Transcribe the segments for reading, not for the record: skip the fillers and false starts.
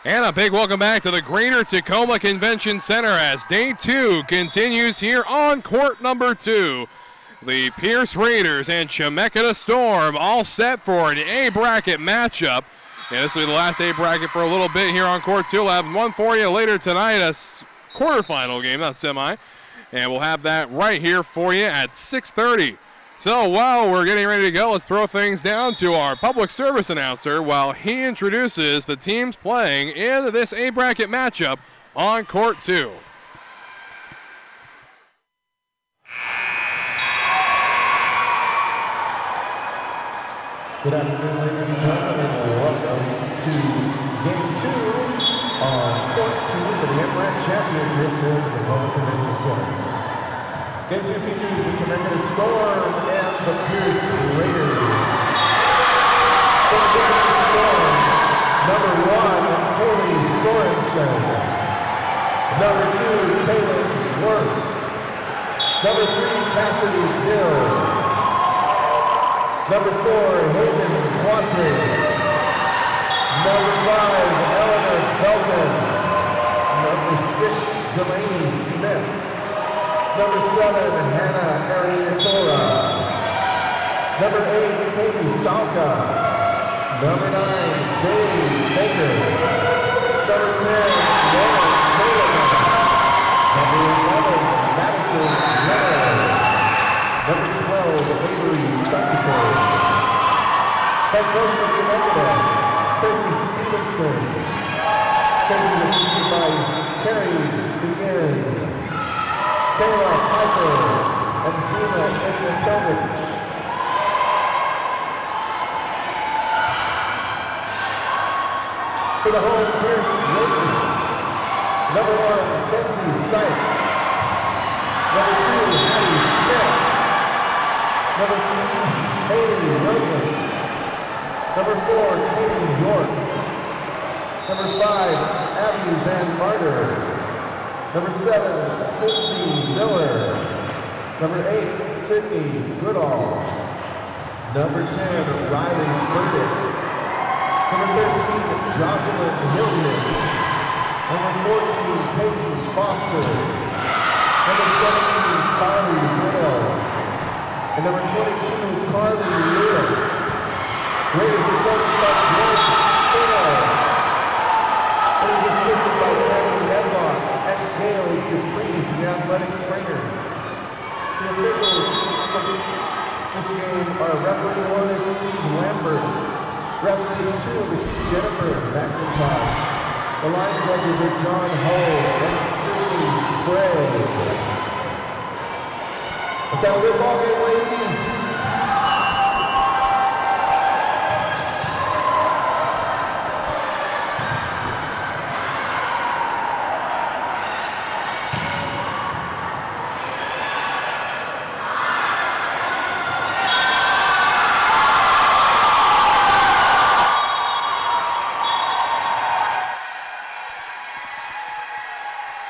And a big welcome back to the Greater Tacoma Convention Center as day 2 continues here on court number 2. The Pierce Raiders and Chemeketa Storm all set for an A bracket matchup. And this will be the last A bracket for a little bit here on court 2. We'll have one for you later tonight, a quarterfinal game, not semi. And we'll have that right here for you at 6:30. So while we're getting ready to go, let's throw things down to our public service announcer while he introduces the teams playing in this A bracket matchup on court 2. Good afternoon, ladies and gentlemen, and welcome to Game 2 on court 2 for the NWAC Championships in the Volleyball Convention Center. Game 2 features the Chemeketa Storm and the Pierce Raiders. For the Chemeketa Storm, number 1, Haley Sorensen. Number 2, Kaylin Worst. Number 3, Cassidy Dill. Number 4, Hayden Quante. Number 5, Eleanor Belton. Number 6, Delaney Smith. Number 7, Hannah Ariatora. Number 8, Katie Salka. Number 9, Dave Baker. Number 10, Lauren Taylor. Number 11, Madison Leonard. Number 12, Avery Sutton. Head coach for Chemeketa, Tracy Stevenson. Coaching assisted by Carrie Begin, Kayla Piper, and Dina Ignatovic. For the home Pierce Raiders, number 1, Kenzie Sykes. Number 2, Hattie Smith. Number 3, Haley Williams. Number 4, Katie York. Number 5, Abby Van Marder. Number 7, Sydney Miller. Number 8, Sydney Goodall. Number 10, Riley Burdick. Number 13, Jocelyn Hilliard. Number 14, Peyton Foster. Number 17, Carly Widow. And number 22, Carly Lewis. Raiders are coached by Grace Fino. It is assisted by Kevin Hedlock and Dale DeFries, the athletic trainer. The officials for this game are referee 1 is Steve Lambert. Referee 2 is Jennifer McIntosh. The line judges are John Hull and Sydney Spray. Let's have a good ball game, ladies.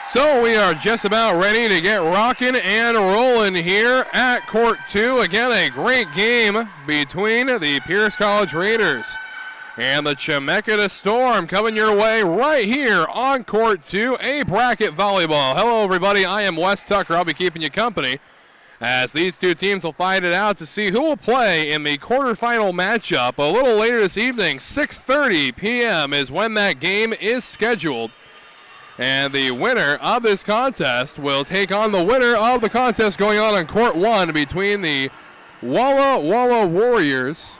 So we are just about ready to get rocking and rolling here at court 2. Again, a great game between the Pierce College Raiders and the Chemeketa Storm coming your way right here on court 2, A bracket volleyball. Hello, everybody. I am Wes Tucker. I'll be keeping you company as these two teams will fight it out to see who will play in the quarterfinal matchup a little later this evening. 6:30 p.m. is when that game is scheduled. And the winner of this contest will take on the winner of the contest going on court 1 between the Walla Walla Warriors.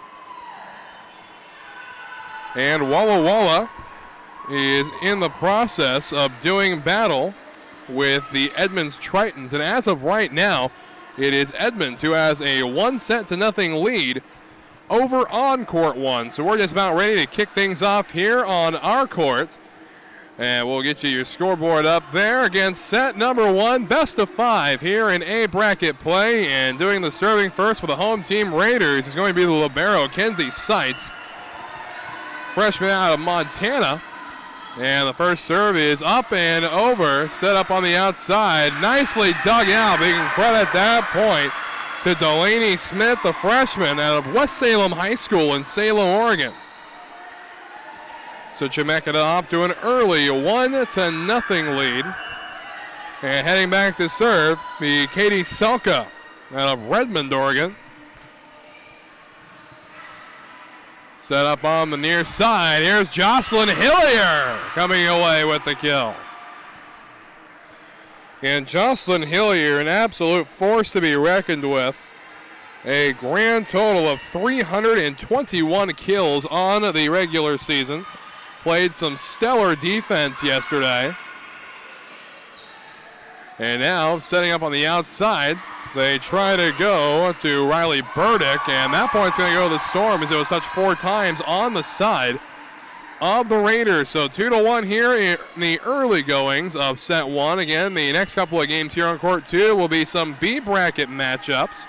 And Walla Walla is in the process of doing battle with the Edmonds Tritons. And as of right now, it is Edmonds who has a 1-0 lead over on court 1. So we're just about ready to kick things off here on our court. And we'll get you your scoreboard up there. Again, set number 1, best of 5 here in A bracket play. And doing the serving first for the home team Raiders is going to be the libero, Kenzie Seitz, freshman out of Montana. And the first serve is up and over, set up on the outside. Nicely dug out. We can credit that point to Delaney Smith, the freshman out of West Salem High School in Salem, Oregon. So Chemeketa off to an early 1-0 lead. And heading back to serve, the Katie Selka out of Redmond, Oregon. Set up on the near side. Here's Jocelyn Hillier coming away with the kill. And Jocelyn Hillier, an absolute force to be reckoned with. A grand total of 321 kills on the regular season. Played some stellar defense yesterday. And now setting up on the outside, they try to go to Riley Burdick, and that point's going to go to the Storm as it was touched 4 times on the side of the Raiders. So 2-1 here in the early goings of set 1. Again, the next couple of games here on court 2 will be some B bracket matchups.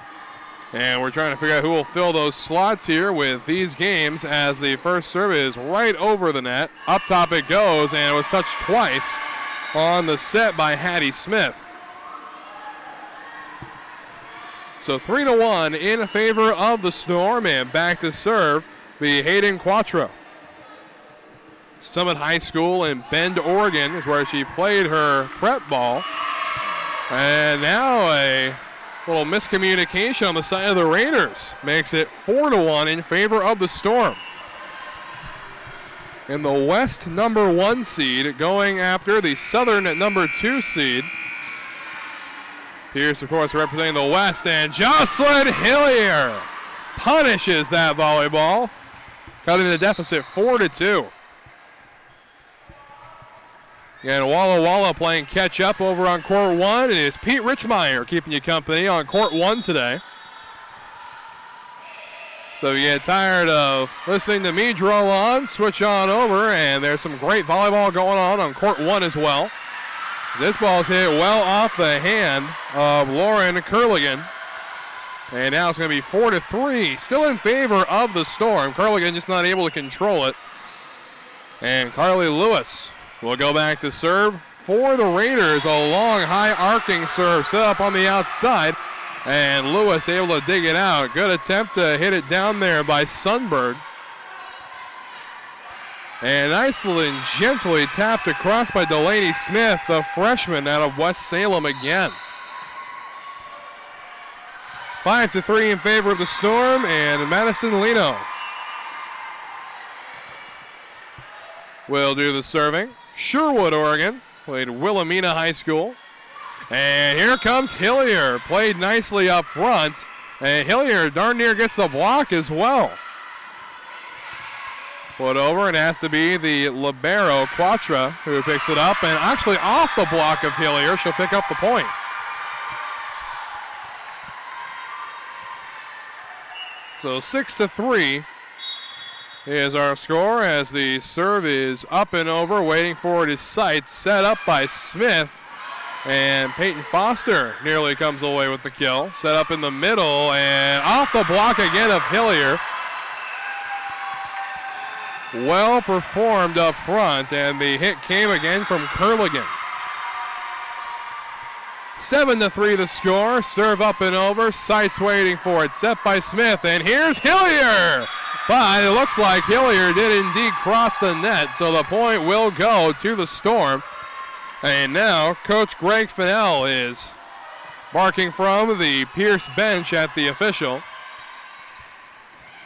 And we're trying to figure out who will fill those slots here with these games as the first serve is right over the net. Up top it goes, and it was touched twice on the set by Hattie Smith. So 3-1 in favor of the Storm, and back to serve the Hayden Quattro. Summit High School in Bend, Oregon is where she played her prep ball. And now a little miscommunication on the side of the Raiders makes it 4-1 in favor of the Storm. In the West #1 seed going after the Southern #2 seed. Pierce, of course, representing the West, and Jocelyn Hillier punishes that volleyball, cutting the deficit 4-2. And Walla Walla playing catch up over on court 1. It is Pete Richmeyer keeping you company on court 1 today. So if you get tired of listening to me draw on, switch on over, and there's some great volleyball going on court 1 as well. This ball's hit well off the hand of Lauren Curligan. And now it's going to be 4-3, still in favor of the Storm. Curligan just not able to control it. And Carly Lewis will go back to serve for the Raiders. A long, high arcing serve set up on the outside. And Lewis able to dig it out. Good attempt to hit it down there by Sundberg. And nicely and gently tapped across by Delaney Smith, the freshman out of West Salem again. 5-3 in favor of the Storm, and Madison Lino will do the serving. Sherwood, Oregon, played Wilhelmina High School. And here comes Hillier, played nicely up front. And Hillier darn near gets the block as well. Put over, and has to be the libero, Quatra, who picks it up. And actually off the block of Hillier, she'll pick up the point. So 6-3 is our score as the serve is up and over, waiting for his sights, set up by Smith. And Peyton Foster nearly comes away with the kill. Set up in the middle, and off the block again of Hillier. Well performed up front, and the hit came again from Curligan. 7-3 the score. Serve up and over. Sights waiting for it. Set by Smith, and here's Hillier. But it looks like Hillier did indeed cross the net, so the point will go to the Storm. And now Coach Greg Fennell is barking from the Pierce bench at the official.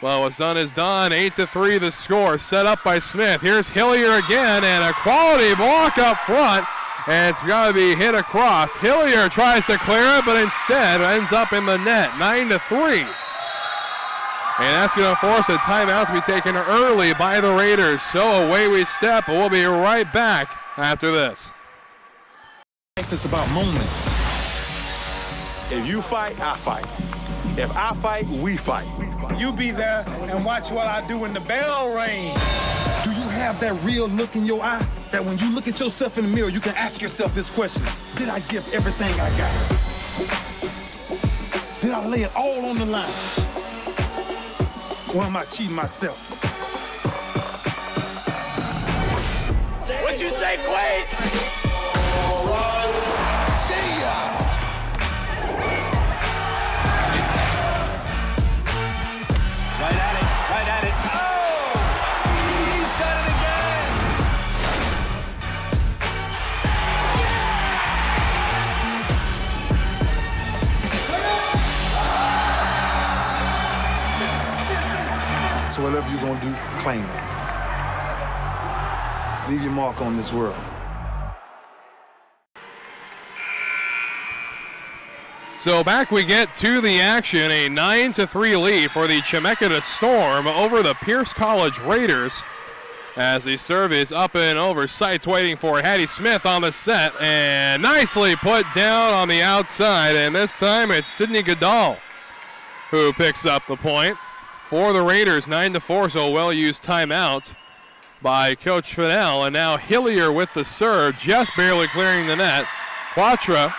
Well, what's done is done. 8-3 the score. Set up by Smith. Here's Hillier again, and a quality block up front. And it's got to be hit across. Hillier tries to clear it, but instead ends up in the net. 9-3. And that's going to force a timeout to be taken early by the Raiders. So away we step. We'll be right back after this. It's about moments. If you fight, I fight. If I fight, we fight. You be there and watch what I do when the bell rings. Do you have that real look in your eye that when you look at yourself in the mirror, you can ask yourself this question: did I give everything I got? Did I lay it all on the line? Or am I cheating myself? What you say, Quade? See ya! Right at it. Oh! He's done it again! whatever you're going to do, claim it. Leave your mark on this world. So back we get to the action, a 9-3 lead for the Chemeketa Storm over the Pierce College Raiders. As the serve is up and over sights, waiting for Hattie Smith on the set, and nicely put down on the outside, and this time it's Sydney Goodall who picks up the point for the Raiders. 9-4, so a well-used timeout by Coach Fennell, and now Hillier with the serve, just barely clearing the net. Quatra,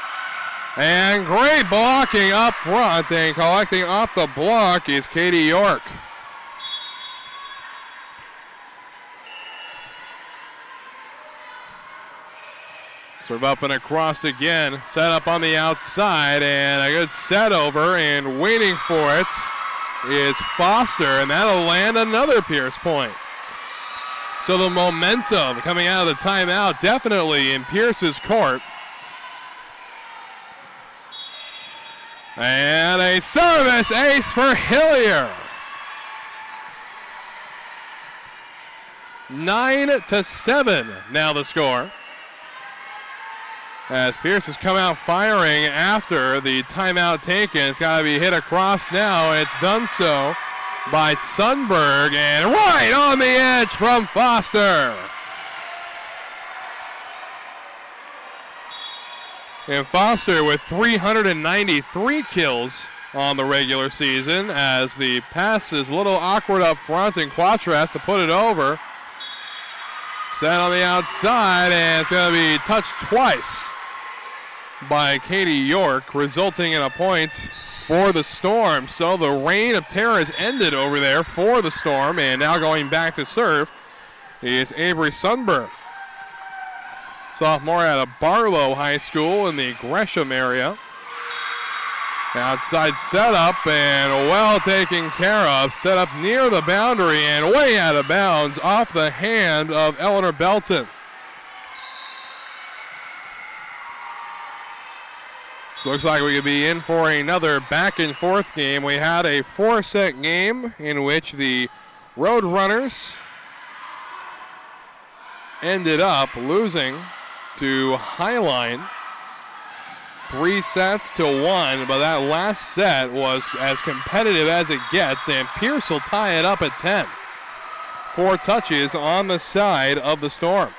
and great blocking up front, and collecting off the block is Katie York. Serve up and across again, set up on the outside, and a good set over, and waiting for it is Foster, and that'll land another Pierce point. So the momentum coming out of the timeout definitely in Pierce's court. And a service ace for Hillier. 9-7 now the score, as Pierce has come out firing after the timeout taken. It's got to be hit across now, and it's done so by Sundberg, and right on the edge from Foster. And Foster with 393 kills on the regular season, as the pass is a little awkward up front, and Quatra has to put it over. Set on the outside, and it's going to be touched twice by Katie York, resulting in a point for the Storm. So the reign of terror has ended over there for the Storm, and now going back to serve is Avery Sundberg, sophomore out of Barlow High School in the Gresham area. Outside setup, and well taken care of. Set up near the boundary and way out of bounds off the hand of Eleanor Belton. So looks like we could be in for another back and forth game. We had a 4-set game in which the Roadrunners ended up losing to Highline 3-1, but that last set was as competitive as it gets, and Pierce will tie it up at 10. 4 touches on the side of the Storm.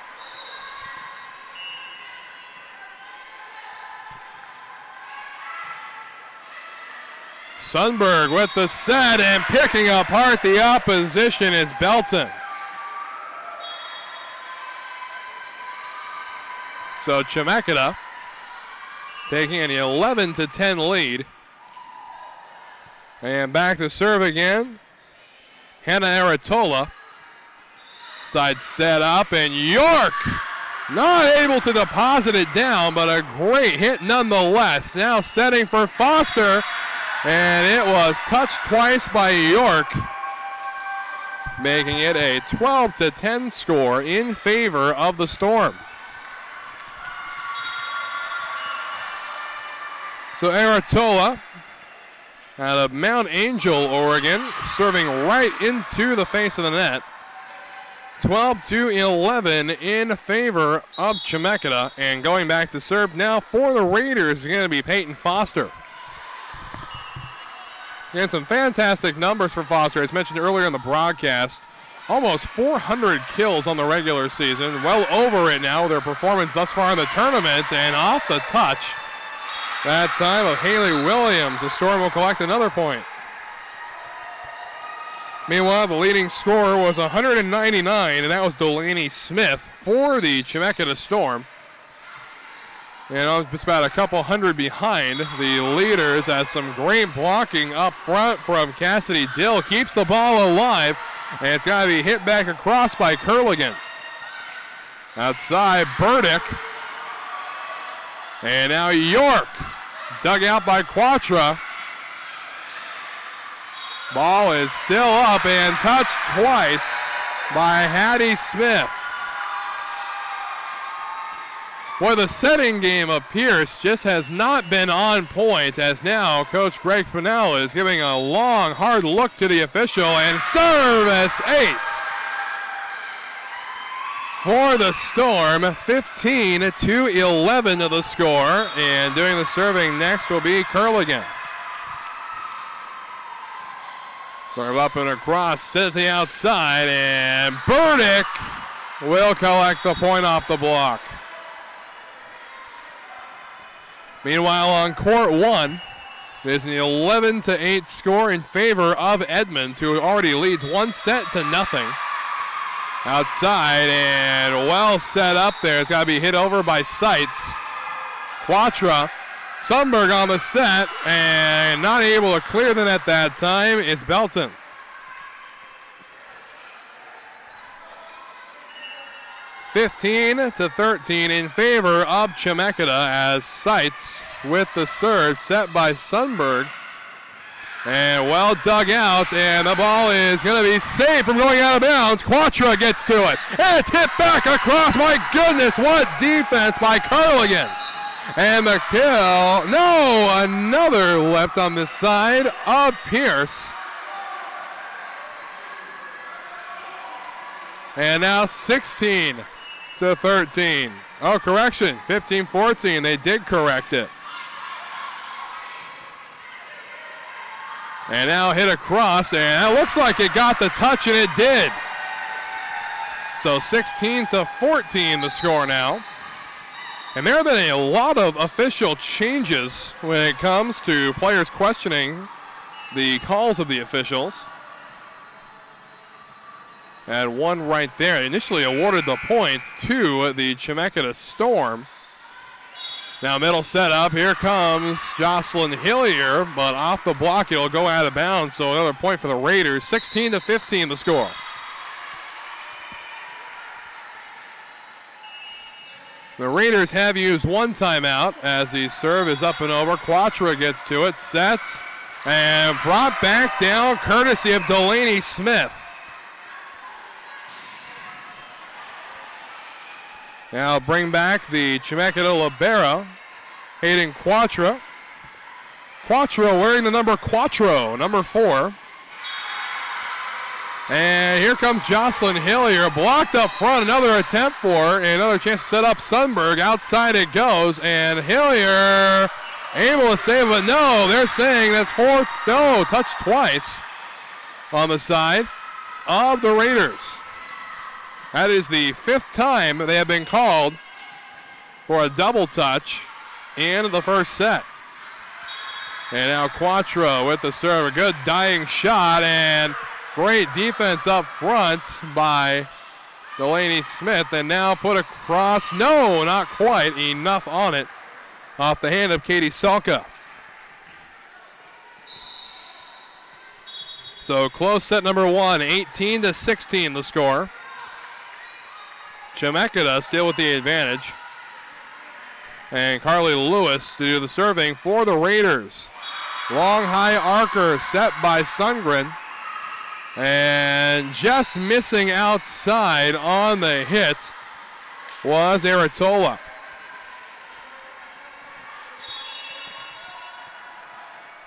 Sundberg with the set, and picking apart the opposition is Belton. So Chemeketa taking an 11-10 lead. And back to serve again. Hannah Aratola. Side set up, and York not able to deposit it down, but a great hit nonetheless. Now setting for Foster, and it was touched twice by York, making it a 12-10 score in favor of the Storm. So Aratola out of Mount Angel, Oregon, serving right into the face of the net. 12-11 in favor of Chemeketa, and going back to serve now for the Raiders is going to be Peyton Foster. And some fantastic numbers for Foster, as mentioned earlier in the broadcast. Almost 400 kills on the regular season, well over it now with their performance thus far in the tournament, and off the touch that time of Haley Williams. The Storm will collect another point. Meanwhile, the leading scorer was 199, and that was Delaney Smith for the Chemeketa Storm. And just about a couple hundred behind the leaders, as some great blocking up front from Cassidy Dill keeps the ball alive, and it's got to be hit back across by Curligan. Outside, Burdick. And now York, dug out by Quatra. Ball is still up and touched twice by Hattie Smith. Well, the setting game of Pierce just has not been on point, as now Coach Greg Pinnell is giving a long, hard look to the official, and service ace for the Storm. 15-11 to the score, and doing the serving next will be Curligan. Serve up and across, sit at the outside, and Burdick will collect the point off the block. Meanwhile, on court one, there's an 11-8 score in favor of Edmonds, who already leads 1-0. Outside, and well set up there. It's got to be hit over by Seitz. Quatra, Sundberg on the set, and not able to clear the net that time is Belton. (15-13) in favor of Chemeketa, as Seitz with the serve set by Sundberg. And well dug out, and the ball is going to be safe from going out of bounds. Quatra gets to it, and it's hit back across. My goodness, what defense by Curligan. And the kill, no, another left on the side of Pierce. And now 16-13. Oh, correction, 15-14. They did correct it. And now hit across, and it looks like it got the touch, and it did. So 16-14 the score now. And there have been a lot of official changes when it comes to players questioning the calls of the officials. And one right there initially awarded the points to the Chemeketa Storm. Now middle set up, here comes Jocelyn Hillier, but off the block it'll go out of bounds, so another point for the Raiders. 16-15 the score. The Raiders have used one timeout as the serve is up and over. Quatra gets to it, sets, and brought back down courtesy of Delaney Smith. Now bring back the Chemeketa libero, Hayden Quatra. Quatra wearing the number Quattro, number 4. And here comes Jocelyn Hillier, blocked up front, another attempt for, and another chance to set up Sundberg. Outside it goes, and Hillier able to save it. No, they're saying that's fourth. No, touched twice on the side of the Raiders. That is the 5th time they have been called for a double touch in the first set. And now Quattro with the serve, a good dying shot, and great defense up front by Delaney Smith, and now put across. No, not quite enough on it off the hand of Katie Salka. So close set number 1, 18-16 the score. Chemeketa still with the advantage. And Carly Lewis to do the serving for the Raiders. Long high arcer set by Sundgren. And just missing outside on the hit was Aratola.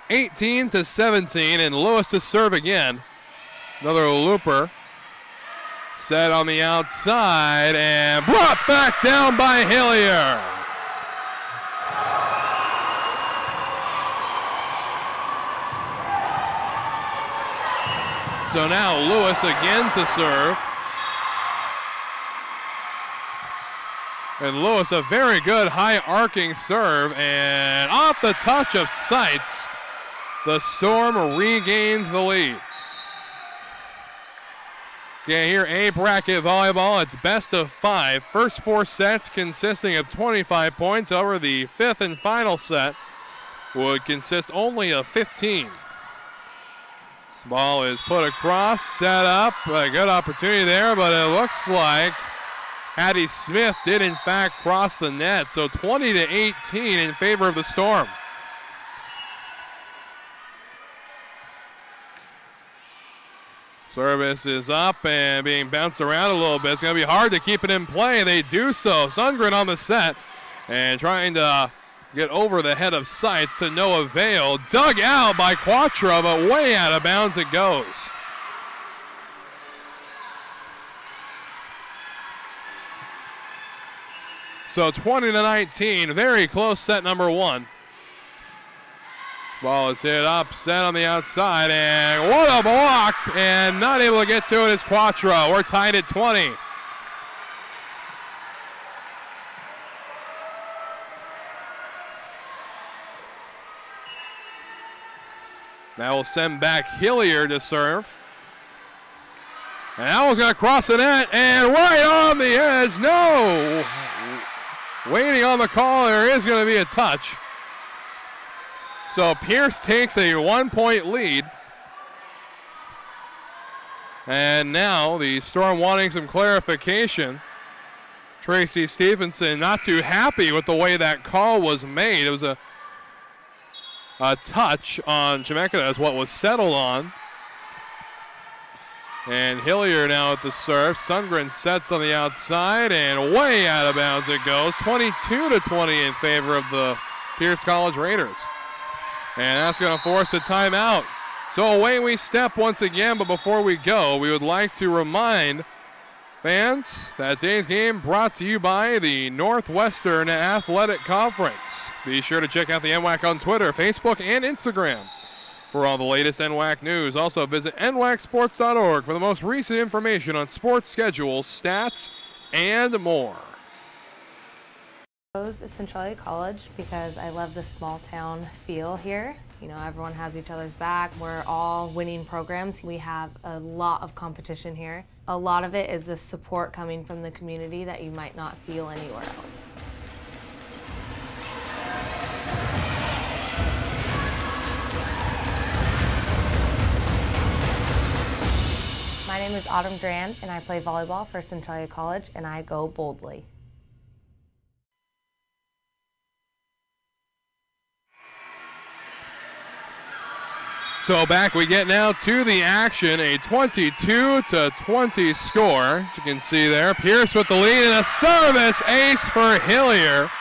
(18-17), and Lewis to serve again. Another looper. Set on the outside and brought back down by Hillier. So now Lewis again to serve. And Lewis, a very good high arcing serve, and off the touch of Seitz, the Storm regains the lead. Yeah, here A bracket volleyball, it's best of 5. First 4 sets consisting of 25 points. However, the 5th and final set would consist only of 15. This ball is put across, set up, a good opportunity there, but it looks like Hattie Smith did in fact cross the net. So 20-18 in favor of the Storm. Service is up and being bounced around a little bit. It's going to be hard to keep it in play. They do so. Sundgren on the set. And trying to get over the head of Seitz to no avail. Dug out by Quattro, but way out of bounds it goes. So 20-19, very close set number one. Ball is hit up, set on the outside, and what a block, and not able to get to it is Quattro. We're tied at 20. That will send back Hilliard to serve. And that one's going to cross the net, and right on the edge, no! Waiting on the call, there is going to be a touch. So Pierce takes a 1-point lead. And now the Storm wanting some clarification. Tracy Stevenson not too happy with the way that call was made. It was a touch on Chemeketa is what was settled on. And Hilliard now at the serve. Sundgren sets on the outside and way out of bounds it goes. 22-20 in favor of the Pierce College Raiders. And that's going to force a timeout. So away we step once again, but before we go, we would like to remind fans that today's game brought to you by the Northwestern Athletic Conference. Be sure to check out the NWAC on Twitter, Facebook, and Instagram for all the latest NWAC news. Also visit nwacsports.org for the most recent information on sports schedules, stats, and more. I chose Centralia College because I love the small town feel here. You know, everyone has each other's back. We're all winning programs. We have a lot of competition here. A lot of it is the support coming from the community that you might not feel anywhere else. My name is Autumn Durand, and I play volleyball for Centralia College, and I go boldly. So back we get now to the action, a 22-20 score. As you can see there, Pierce with the lead and a service ace for Hilliard.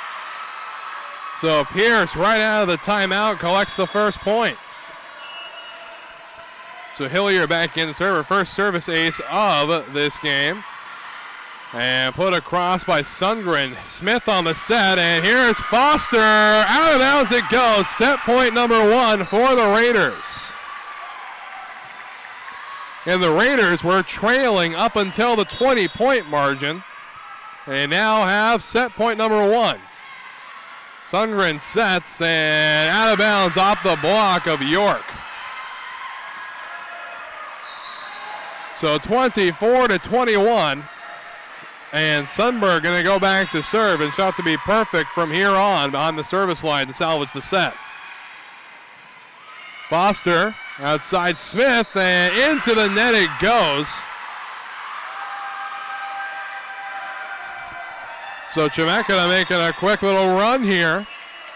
So Pierce right out of the timeout collects the first point. So Hilliard back in to serve her first service ace of this game. And put across by Sundgren. Smith on the set, and here's Foster. Out of bounds it goes. Set point number one for the Raiders. And the Raiders were trailing up until the 20-point margin. They now have set point number one. Sundgren sets, and out of bounds off the block of York. So 24-21. And Sundberg going to go back to serve and shot to be perfect from here on behind the service line to salvage the set. Foster outside Smith, and into the net it goes. So Chemeketa making a quick little run here,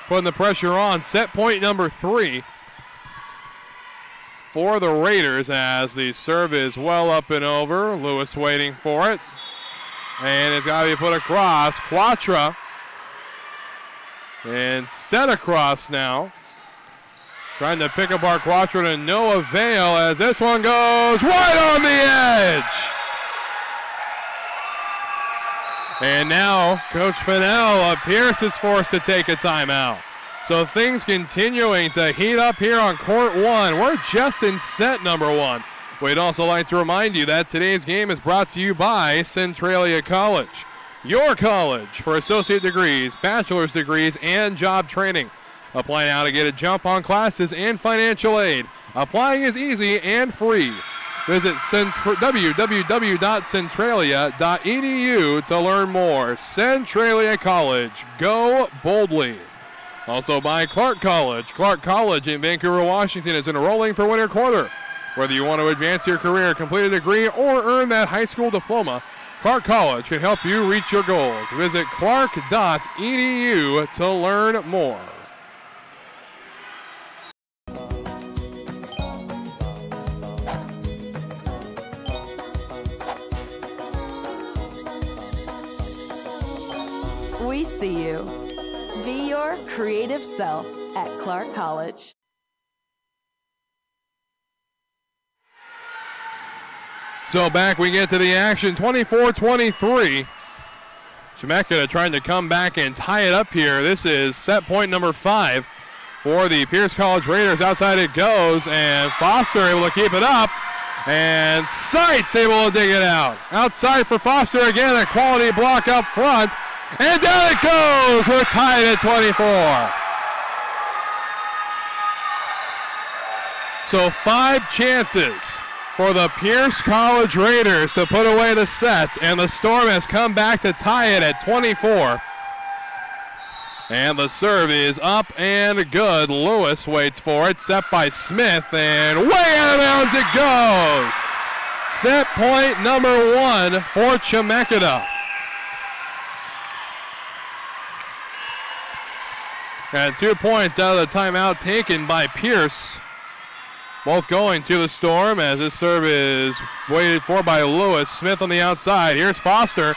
putting the pressure on. Set point number three for the Raiders as the serve is well up and over. Lewis waiting for it. And it's got to be put across. Quattro. And set across now. Trying to pick apart Quattro to no avail as this one goes right on the edge. And now Coach Fennell of Pierce is forced to take a timeout. So things continuing to heat up here on court one. We're just in set number one. We'd also like to remind you that today's game is brought to you by Centralia College. Your college for associate degrees, bachelor's degrees, and job training. Apply now to get a jump on classes and financial aid. Applying is easy and free. Visit www.centralia.edu to learn more. Centralia College, go boldly. Also by Clark College. Clark College in Vancouver, Washington is enrolling for winter quarter. Whether you want to advance your career, complete a degree, or earn that high school diploma, Clark College can help you reach your goals. Visit clark.edu to learn more. We see you. Be your creative self at Clark College. So back we get to the action, 24-23. Chemeketa trying to come back and tie it up here. This is set point number 5 for the Pierce College Raiders. Outside it goes, and Foster able to keep it up. And Seitz able to dig it out. Outside for Foster again, a quality block up front. And down it goes. We're tied at 24. So 5 chances for the Pierce College Raiders to put away the set. And the Storm has come back to tie it at 24. And the serve is up and good. Lewis waits for it. Set by Smith. And way out of bounds it goes. Set point number 1 for Chemeketa. And 2 points out of the timeout taken by Pierce. Both going to the Storm as this serve is waited for by Lewis. Smith on the outside. Here's Foster.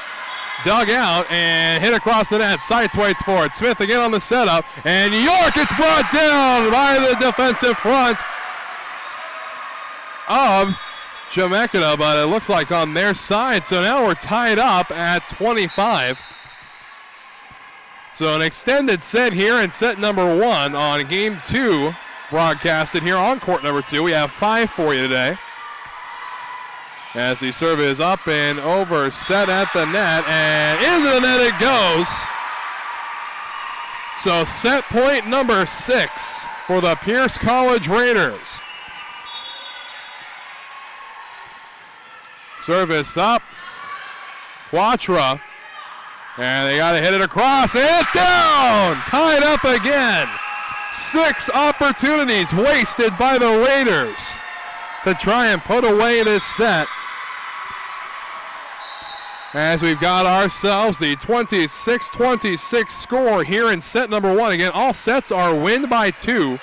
Dug out and hit across the net. Seitz waits for it. Smith again on the setup. And York gets brought down by the defensive front of Chemeketa, but it looks like on their side. So now we're tied up at 25. So an extended set here in set number 1 on game 2, broadcasted here on court number 2. We have 5 for you today. As the serve is up and over, set at the net, and into the net it goes. So set point number 6 for the Pierce College Raiders. Service up. Quatra. And they got to hit it across, and it's down! Tied up again. 6 opportunities wasted by the Raiders to try and put away this set. As we've got ourselves the 26-26 score here in set number 1. Again, all sets are win by 2.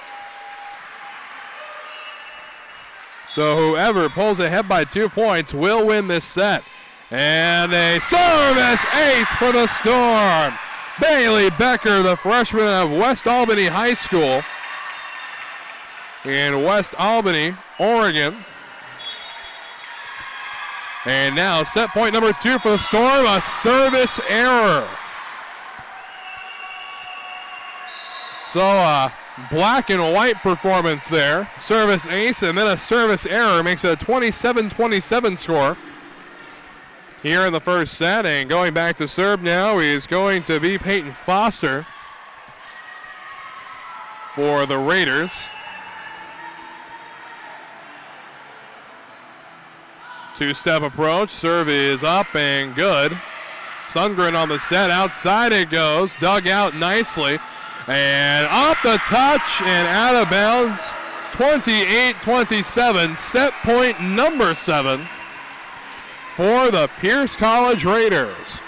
So whoever pulls ahead by 2 points will win this set. And a service ace for the Storm. Bailey Becker, the freshman of West Albany High School in West Albany, Oregon. And now set point number 2 for the Storm, a service error. So a black and white performance there. Service ace and then a service error makes it a 27-27 score here in the first set. And going back to serve now is going to be Peyton Foster for the Raiders. 2-step approach, serve is up and good. Sundgren on the set, outside it goes, dug out nicely. And up the touch and out of bounds, 28-27, set point number 7 for the Pierce College Raiders.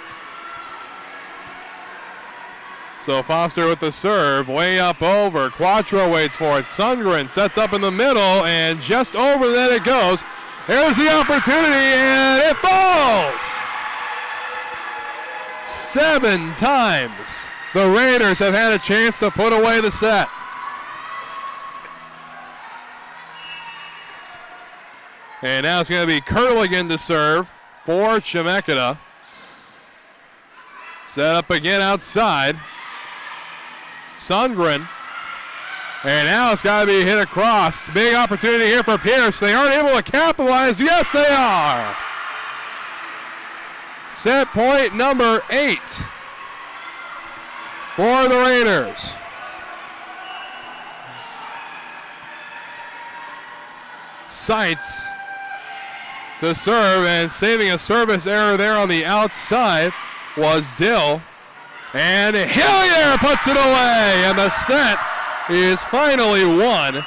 So Foster with the serve, way up over. Quattro waits for it. Sundgren sets up in the middle, and just over the net it goes. There's the opportunity, and it falls! 7 times the Raiders have had a chance to put away the set. And now it's going to be Kurligan to serve for Chemeketa. Set up again outside. Sundgren. And now it's got to be hit across. Big opportunity here for Pierce. They aren't able to capitalize. Yes, they are. Set point number 8 for the Raiders. Seitz to serve, and saving a service error there on the outside was Dill. And Hillier puts it away, and the set is finally won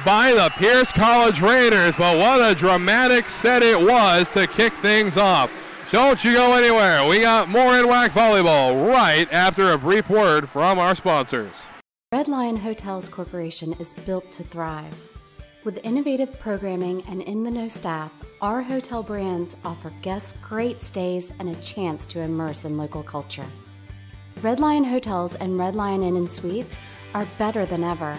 by the Pierce College Raiders. But what a dramatic set it was to kick things off. Don't you go anywhere. We got more NWAC volleyball right after a brief word from our sponsors. Red Lion Hotels Corporation is built to thrive. With innovative programming and in-the-know staff, our hotel brands offer guests great stays and a chance to immerse in local culture. Red Lion Hotels and Red Lion Inn & Suites are better than ever.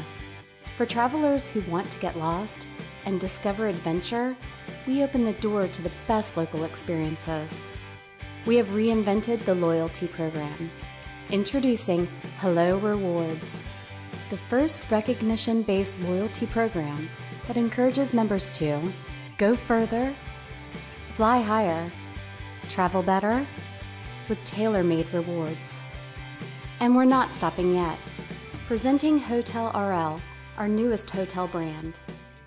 For travelers who want to get lost and discover adventure, we open the door to the best local experiences. We have reinvented the loyalty program. Introducing Hello Rewards, the first recognition-based loyalty program that encourages members to go further, fly higher, travel better, with tailor-made rewards. And we're not stopping yet. Presenting Hotel RL, our newest hotel brand.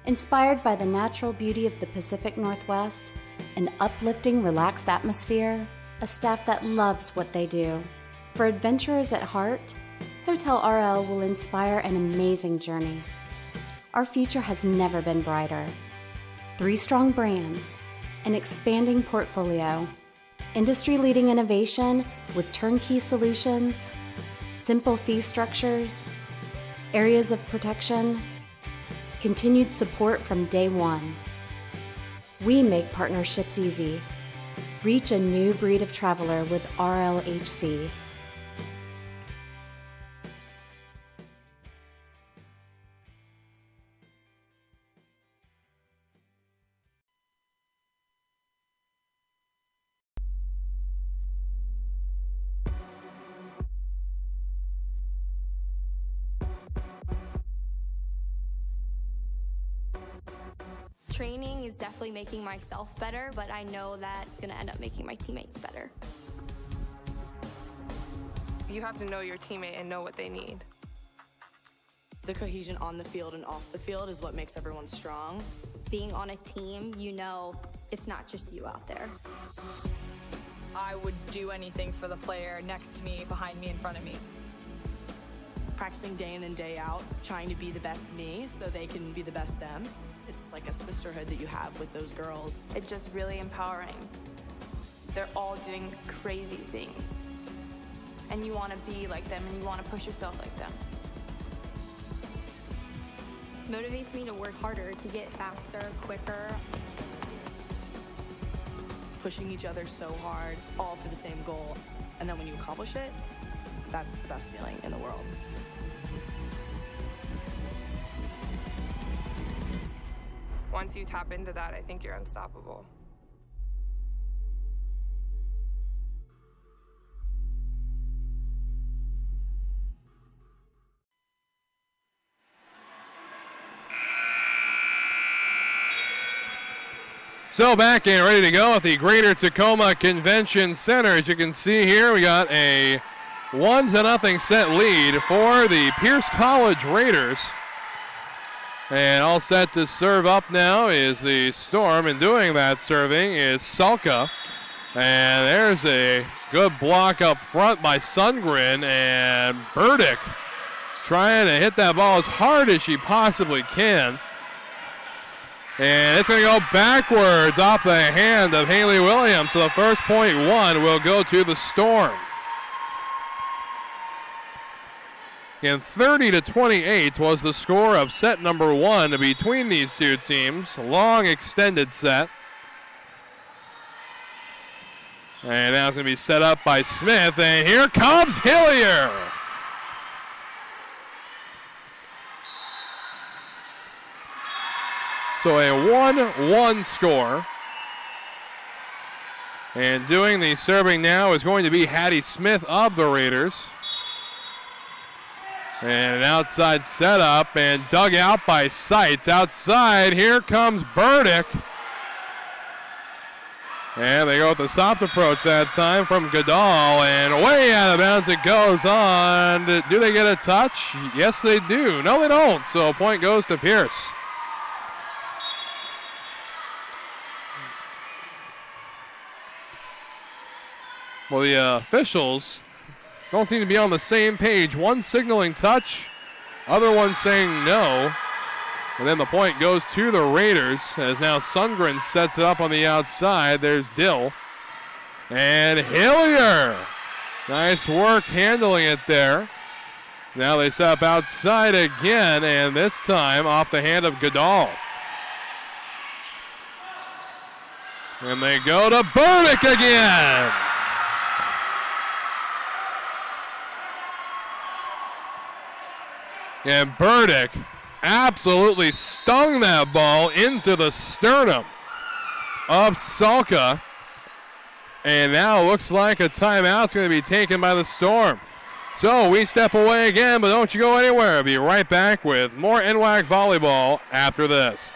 Inspired by the natural beauty of the Pacific Northwest, an uplifting, relaxed atmosphere, a staff that loves what they do. For adventurers at heart, Hotel RL will inspire an amazing journey. Our future has never been brighter. 3 strong brands, an expanding portfolio, industry-leading innovation with turnkey solutions, simple fee structures, areas of protection, continued support from day one. We make partnerships easy. Reach a new breed of traveler with RLHC. Training is definitely making myself better, but I know that it's going to end up making my teammates better. You have to know your teammate and know what they need. The cohesion on the field and off the field is what makes everyone strong. Being on a team, you know it's not just you out there. I would do anything for the player next to me, behind me, in front of me. Practicing day in and day out, trying to be the best me so they can be the best them. It's like a sisterhood that you have with those girls. It's just really empowering. They're all doing crazy things. And you want to be like them and you want to push yourself like them. It motivates me to work harder, to get faster, quicker. Pushing each other so hard, all for the same goal. And then when you accomplish it, that's the best feeling in the world. Once you tap into that, I think you're unstoppable. So back and ready to go at the Greater Tacoma Convention Center. As you can see here, we got a 1-0 set lead for the Pierce College Raiders. And all set to serve up now is the Storm, and doing that serving is Salka. And there's a good block up front by Sundgren, and Burdick trying to hit that ball as hard as she possibly can. And it's going to go backwards off the hand of Haley Williams. So the first .1 will go to the Storm. And 30-28 was the score of set number 1 between these two teams. Long extended set. And now it's going to be set up by Smith. And here comes Hillier. So a 1-1 score. And doing the serving now is going to be Hattie Smith of the Raiders. And an outside setup and dug out by Seitz. Outside, here comes Burdick. And they go with the soft approach that time from Goodall, and way out of bounds it goes on. Do they get a touch? Yes, they do. No, they don't. So a point goes to Pierce. Well, the officials don't seem to be on the same page. One signaling touch, other one saying no. And then the point goes to the Raiders as now Sundgren sets it up on the outside. There's Dill. And Hillier. Nice work handling it there. Now they set up outside again, and this time off the hand of Goodall. And they go to Burdick again. And Burdick absolutely stung that ball into the sternum of Salka. And now it looks like a timeout's going to be taken by the Storm. So we step away again, but don't you go anywhere. We'll be right back with more NWAC volleyball after this.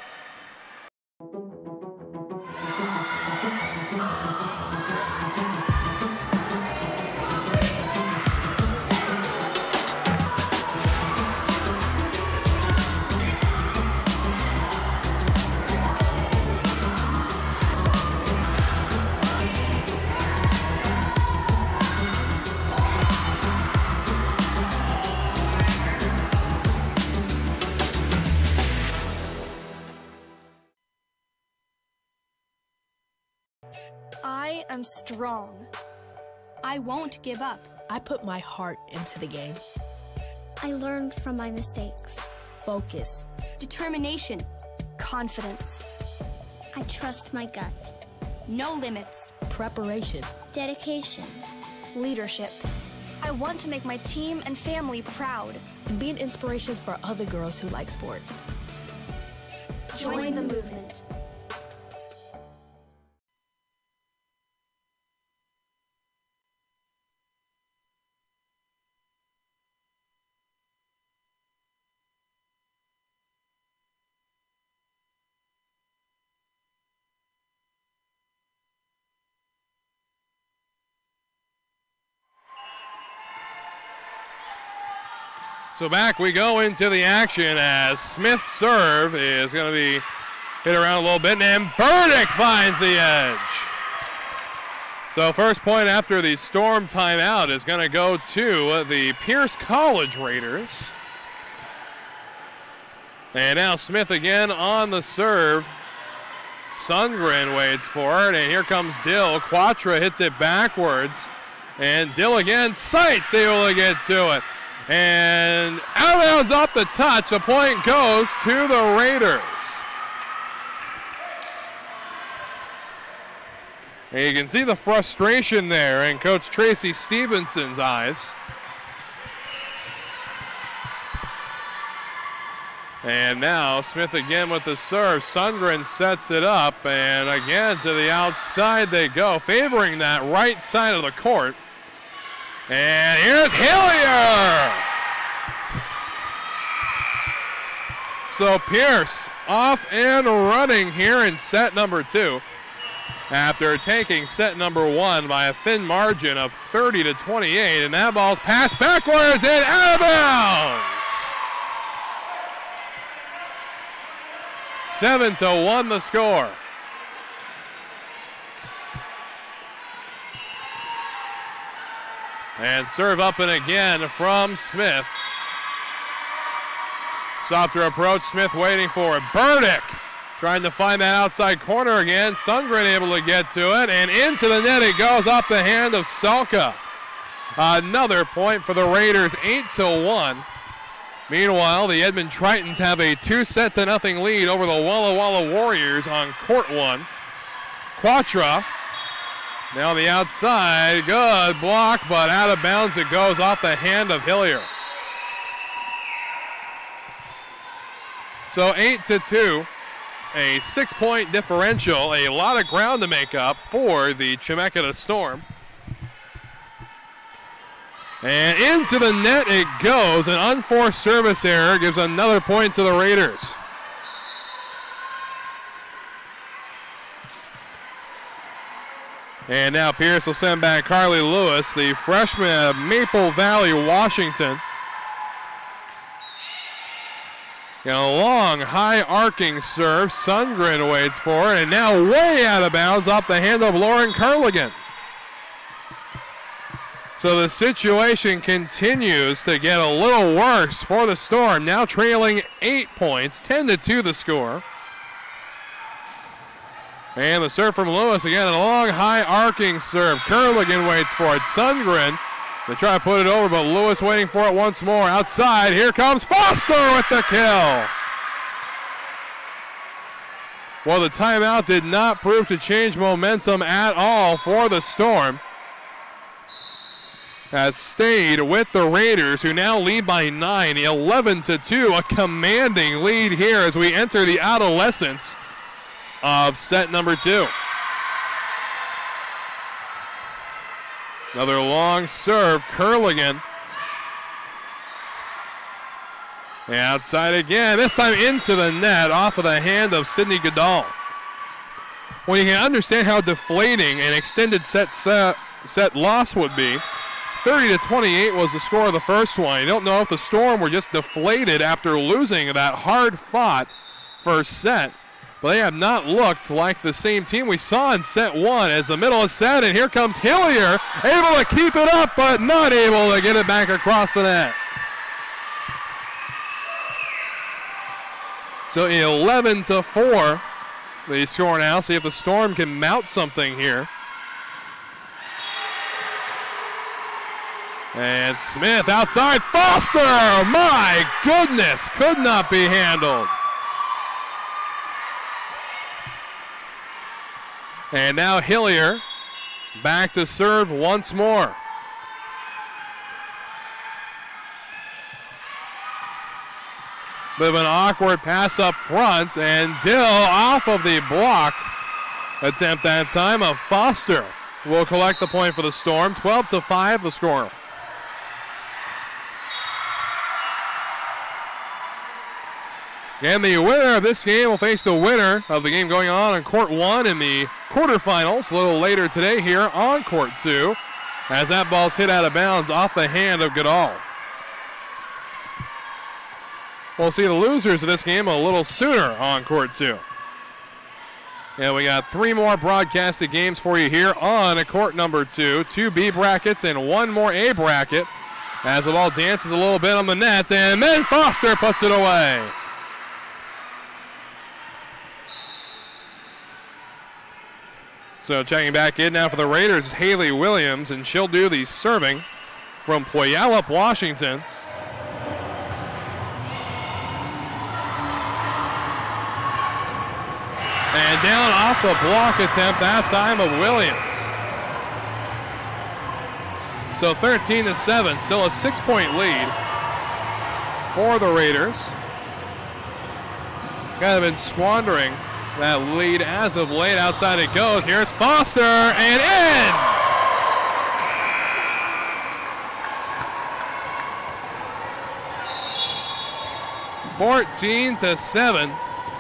I am strong. I won't give up. I put my heart into the game. I learned from my mistakes. Focus. Determination. Confidence. I trust my gut. No limits. Preparation. Dedication. Leadership. I want to make my team and family proud. And be an inspiration for other girls who like sports. Join the movement. So back we go into the action as Smith's serve is going to be hit around a little bit, and Burdick finds the edge. So first point after the Storm timeout is going to go to the Pierce College Raiders. And now Smith again on the serve. Sundgren waits for it, and here comes Dill. Quatra hits it backwards, and Dill again, Sights able to get to it. And out of bounds off the touch, the point goes to the Raiders. And you can see the frustration there in Coach Tracy Stevenson's eyes. And now Smith again with the serve. Sundgren sets it up, and again to the outside they go, favoring that right side of the court. And here's Hillier. So Pierce off and running here in set number 2 after taking set number 1 by a thin margin of 30-28, and that ball's passed backwards and out of bounds. 7-1 the score. And serve up and again from Smith. Softer approach, Smith waiting for it. Burdick trying to find that outside corner again. Sundgren able to get to it, and into the net it goes off the hand of Salka. Another point for the Raiders, 8-1. Meanwhile, the Edmond Tritons have a 2-0 lead over the Walla Walla Warriors on court 1. Quatra now the outside, good block, but out of bounds it goes off the hand of Hillier. So 8-2, a 6-point differential, a lot of ground to make up for the Chemeketa Storm. And into the net it goes. An unforced service error gives another point to the Raiders. And now Pierce will send back Carly Lewis, the freshman of Maple Valley, Washington. And a long, high arcing serve. Sundgren waits for it, and now way out of bounds off the hand of Lauren Curligan. So the situation continues to get a little worse for the Storm, now trailing 8 points, 10-2 the score. And the serve from Lewis, again, a long, high arcing serve. Curligan waits for it. Sundgren, they try to put it over, but Lewis waiting for it once more. Outside, here comes Foster with the kill. Well, the timeout did not prove to change momentum at all for the Storm. has stayed with the Raiders, who now lead by 9, 11-2, a commanding lead here as we enter the adolescence of set number 2. Another long serve, Curligan. Outside again, this time into the net, off of the hand of Sidney Goodall. Well, you can understand how deflating an extended set loss would be. 30-28 was the score of the first one. You don't know if the Storm were just deflated after losing that hard-fought first set, but they have not looked like the same team we saw in set 1 as the middle is set, and here comes Hillier, able to keep it up, but not able to get it back across the net. So 11-4, the score now. See if the Storm can mount something here. And Smith outside, Foster, my goodness, could not be handled. And now Hillier back to serve once more. Bit of an awkward pass up front, and Dill off of the block attempt that time of Foster will collect the point for the Storm. 12-5 the score. And the winner of this game will face the winner of the game going on court 1 in the quarterfinals a little later today here on court 2, as that ball's hit out of bounds off the hand of Goodall. We'll see the losers of this game a little sooner on court 2. And we got 3 more broadcasted games for you here on court number 2. 2 B brackets and 1 more A bracket as the ball dances a little bit on the net, and then Foster puts it away. So checking back in now for the Raiders is Haley Williams, and she'll do the serving from Puyallup, Washington. And down off the block attempt that time of Williams. So 13-7, still a 6-point lead for the Raiders. Kind of been squandering that lead as of late. Outside it goes. Here's Foster, and in! (14-7).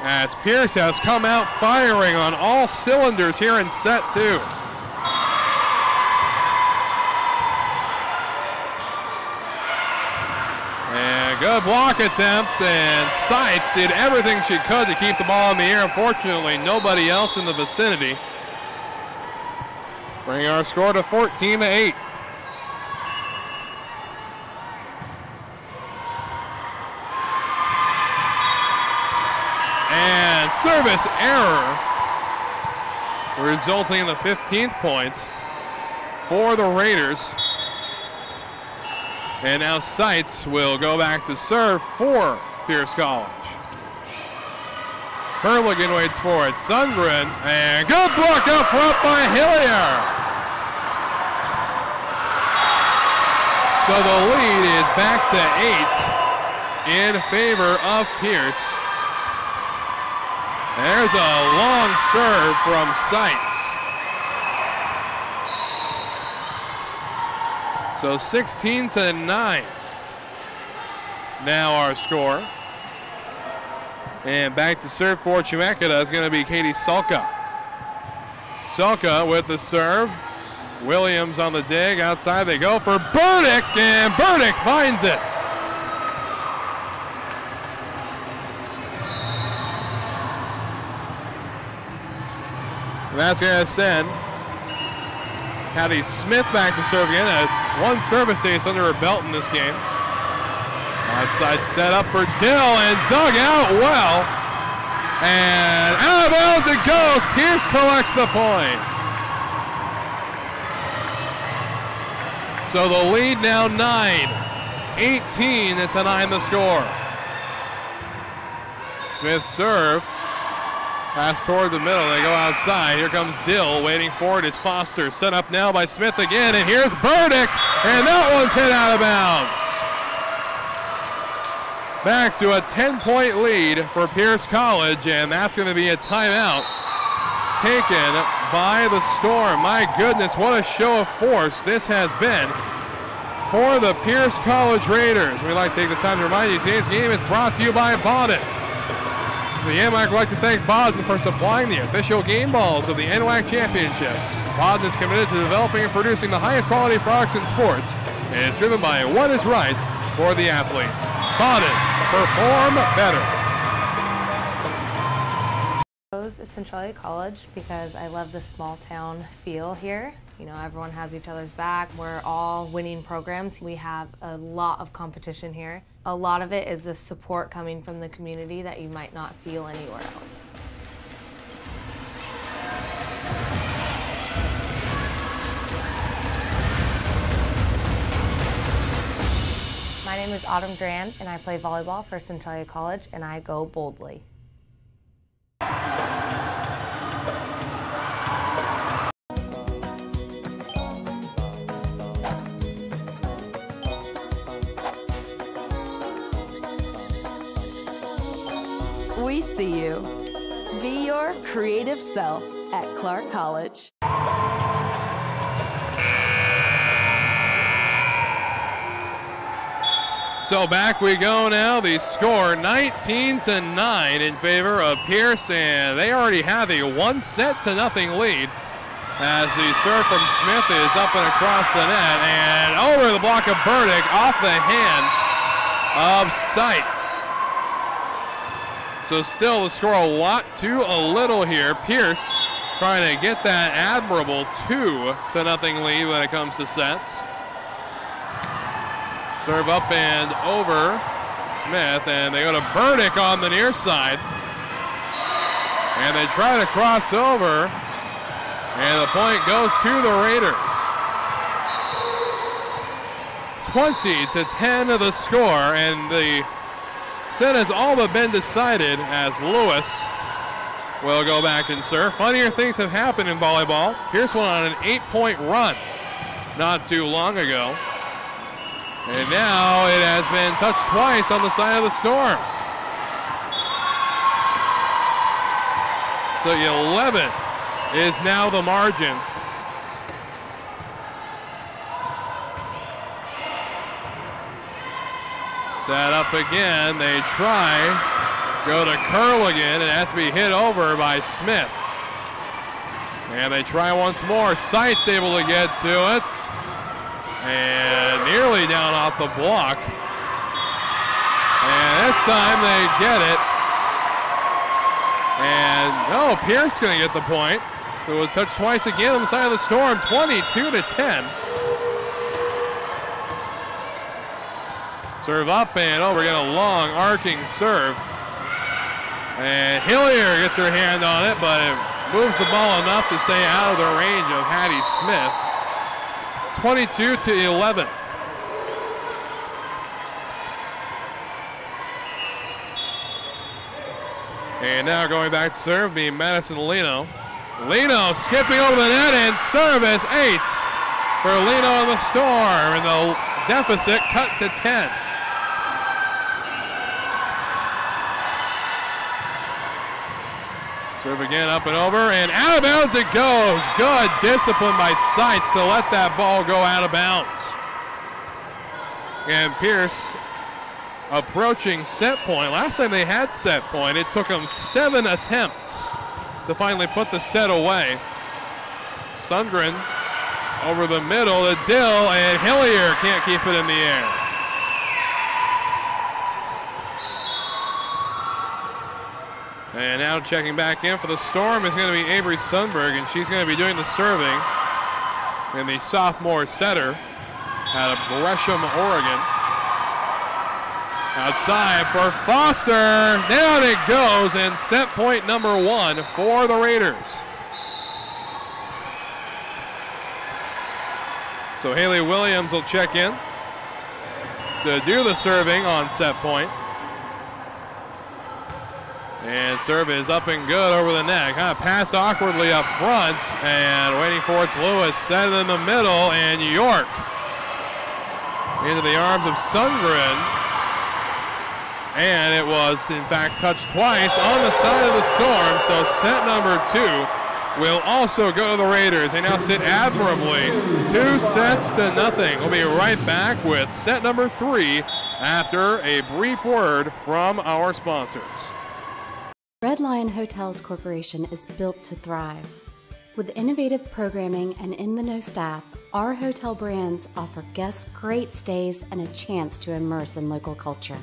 As Pierce has come out firing on all cylinders here in set 2. And good block attempt, and Seitz did everything she could to keep the ball in the air. Unfortunately, nobody else in the vicinity. Bringing our score to 14-8. And service error, resulting in the 15th point for the Raiders. And now Seitz will go back to serve for Pierce College. Hurligan waits for it. Sundgren, and good block up front by Hillier. So the lead is back to 8 in favor of Pierce. There's a long serve from Seitz. So 16-9 now our score. And back to serve for Chemeketa is going to be Katie Sulka. Sulka with the serve. Williams on the dig. Outside they go for Burdick, and Burdick finds it. And that's going to send Hattie Smith back to serve again. Has 1 service ace under her belt in this game. Outside set up for Dill, and dug out well. And out of bounds it goes. Pierce collects the point. So the lead now 9. 18-9 the score. Smith serve. Pass toward the middle, they go outside. Here comes Dill, waiting for it is Foster. Set up now by Smith again, and here's Burdick, And that one's hit out of bounds. Back to a 10-point lead for Pierce College, and that's going to be a timeout taken by the Storm. My goodness, what a show of force this has been for the Pierce College Raiders. We'd like to take this time to remind you today's game is brought to you by Bauden. The NWAC would like to thank Bauden for supplying the official game balls of the NWAC Championships. Bauden is committed to developing and producing the highest quality products in sports and is driven by what is right for the athletes. Bauden, perform better. Centralia College because I love the small town feel here. You know, everyone has each other's back. We're all winning programs. We have a lot of competition here. A lot of it is the support coming from the community that you might not feel anywhere else. My name is Autumn Durand and I play volleyball for Centralia College and I go boldly. We see you. Be your creative self at Clark College. So back we go now. The score 19-9 in favor of Pierce, and they already have a 1-0 lead as the serve from Smith is up and across the net and over the block of Burdick off the hand of Seitz. So still the score a lot to a little here. Pierce trying to get that admirable 2-0 lead when it comes to sets. Serve up and over Smith, and they go to Burdick on the near side. And they try to cross over, and the point goes to the Raiders. 20-10 of the score, and the set has all but been decided as Lewis will go back and serve. Funnier things have happened in volleyball. Pierce went on an 8-point run not too long ago. And now it has been touched twice on the side of the Storm. So 11 is now the margin. Set up again, they try, go to Curligan, and it has to be hit over by Smith. And they try once more, Seitz able to get to it. And nearly down off the block. And this time they get it. And no, Pierce going to get the point. It was touched twice again on the side of the Storm, 22-10. Serve up and over, get a long arcing serve. And Hillier gets her hand on it, but it moves the ball enough to stay out of the range of Hattie Smith. 22-11. And now going back to serve, be Madison Lino. Lino skipping over the net and service ace for Lino and the Storm, and the deficit cut to 10. Serve again up and over, and out of bounds it goes. Good discipline by Seitz to let that ball go out of bounds. And Pierce approaching set point. Last time they had set point, it took them 7 attempts to finally put the set away. Sundgren over the middle to Dill, and Hillier can't keep it in the air. And now checking back in for the Storm is going to be Avery Sundberg, and she's going to be doing the serving in the sophomore setter out of Gresham, Oregon. Outside for Foster. Down it goes, and set point number 1 for the Raiders. So Haley Williams will check in to do the serving on set point. And serve is up and good over the net. Kind of passed awkwardly up front, and waiting for it's Lewis. Set it in the middle, and York into the arms of Sundgren. And it was, in fact, touched twice on the side of the Storm. So set number 2 will also go to the Raiders. They now sit admirably 2-0. We'll be right back with set number 3 after a brief word from our sponsors. Red Lion Hotels Corporation is built to thrive. With innovative programming and in-the-know staff, our hotel brands offer guests great stays and a chance to immerse in local culture.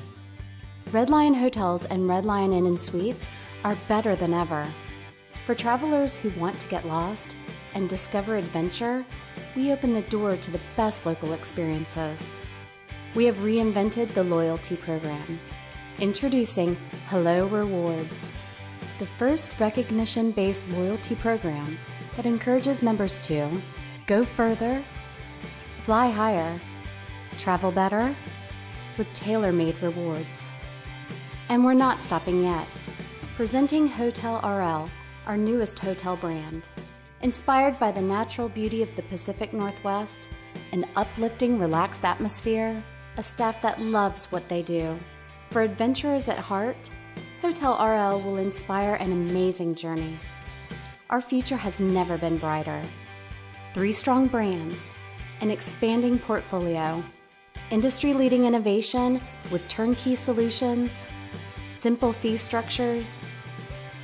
Red Lion Hotels and Red Lion Inn & Suites are better than ever. For travelers who want to get lost and discover adventure, we open the door to the best local experiences. We have reinvented the loyalty program. Introducing Hello Rewards, the first recognition-based loyalty program that encourages members to go further, fly higher, travel better, with tailor-made rewards. And we're not stopping yet. Presenting Hotel RL, our newest hotel brand. Inspired by the natural beauty of the Pacific Northwest, an uplifting, relaxed atmosphere, a staff that loves what they do. For adventurers at heart, Hotel RL will inspire an amazing journey. Our future has never been brighter. 3 strong brands, an expanding portfolio, industry-leading innovation with turnkey solutions, simple fee structures,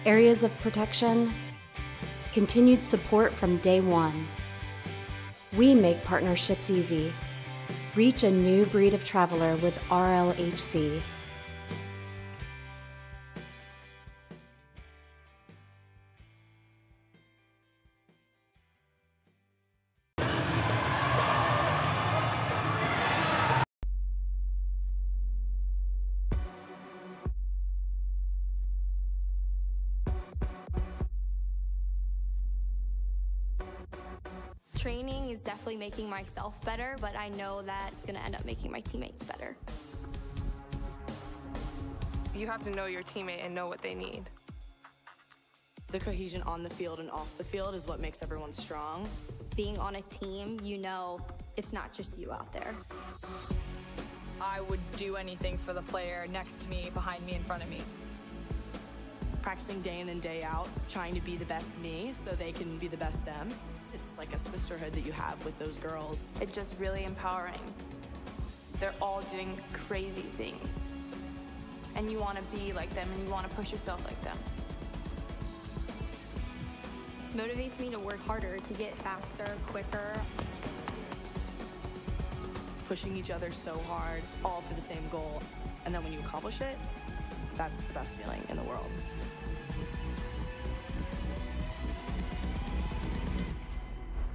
areas of protection, continued support from day one. We make partnerships easy. Reach a new breed of traveler with RLHC. Training is definitely making myself better, but I know that it's going to end up making my teammates better. You have to know your teammate and know what they need. The cohesion on the field and off the field is what makes everyone strong. Being on a team, you know it's not just you out there. I would do anything for the player next to me, behind me, in front of me. Practicing day in and day out, trying to be the best me so they can be the best them. It's like a sisterhood that you have with those girls. It's just really empowering. They're all doing crazy things. And you want to be like them and you want to push yourself like them. Motivates me to work harder, to get faster, quicker. Pushing each other so hard, all for the same goal. And then when you accomplish it, that's the best feeling in the world.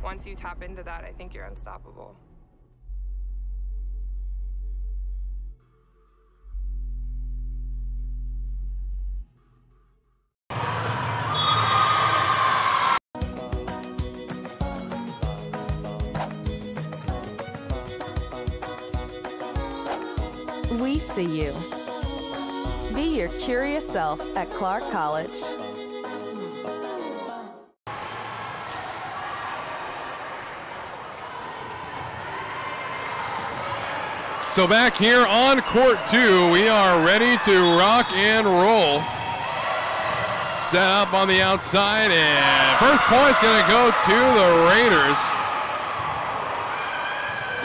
Once you tap into that, I think you're unstoppable. We see you. Be your curious self at Clark College. So back here on court 2, we are ready to rock and roll. Set up on the outside, and first point's going to go to the Raiders.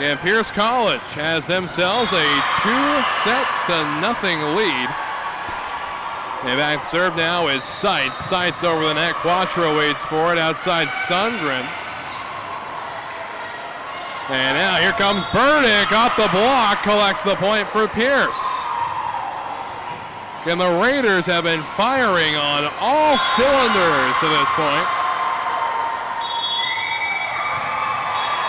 And Pierce College has themselves a 2-0 lead. And back serve now is Seitz. Seitz over the net. Quattro waits for it outside Sundgren. And now here comes Burdick off the block, collects the point for Pierce. And the Raiders have been firing on all cylinders to this point.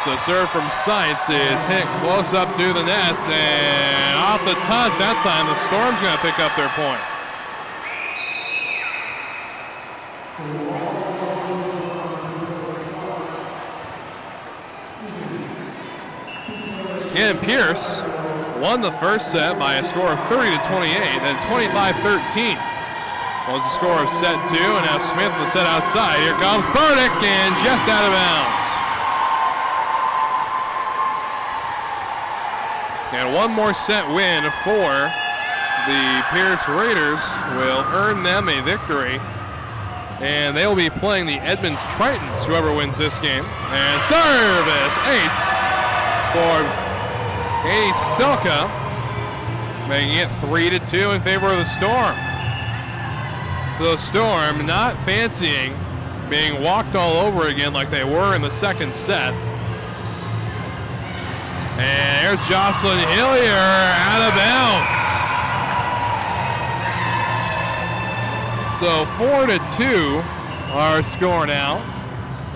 So serve from Seitz is hit close up to the nets, and off the touch that time, the Storm's going to pick up their point. And Pierce won the first set by a score of 30-28, then 25-13 was the score of set 2, and now Smith will set outside. Here comes Burdick, and just out of bounds. And one more set win for the Pierce Raiders will earn them a victory. And they'll be playing the Edmonds Tritons, whoever wins this game. And service ace for Katie Selka, making it 3-2 in favor of the Storm. The Storm not fancying being walked all over again like they were in the second set. And there's Jocelyn Hillier out of bounds. So 4-2 our score now.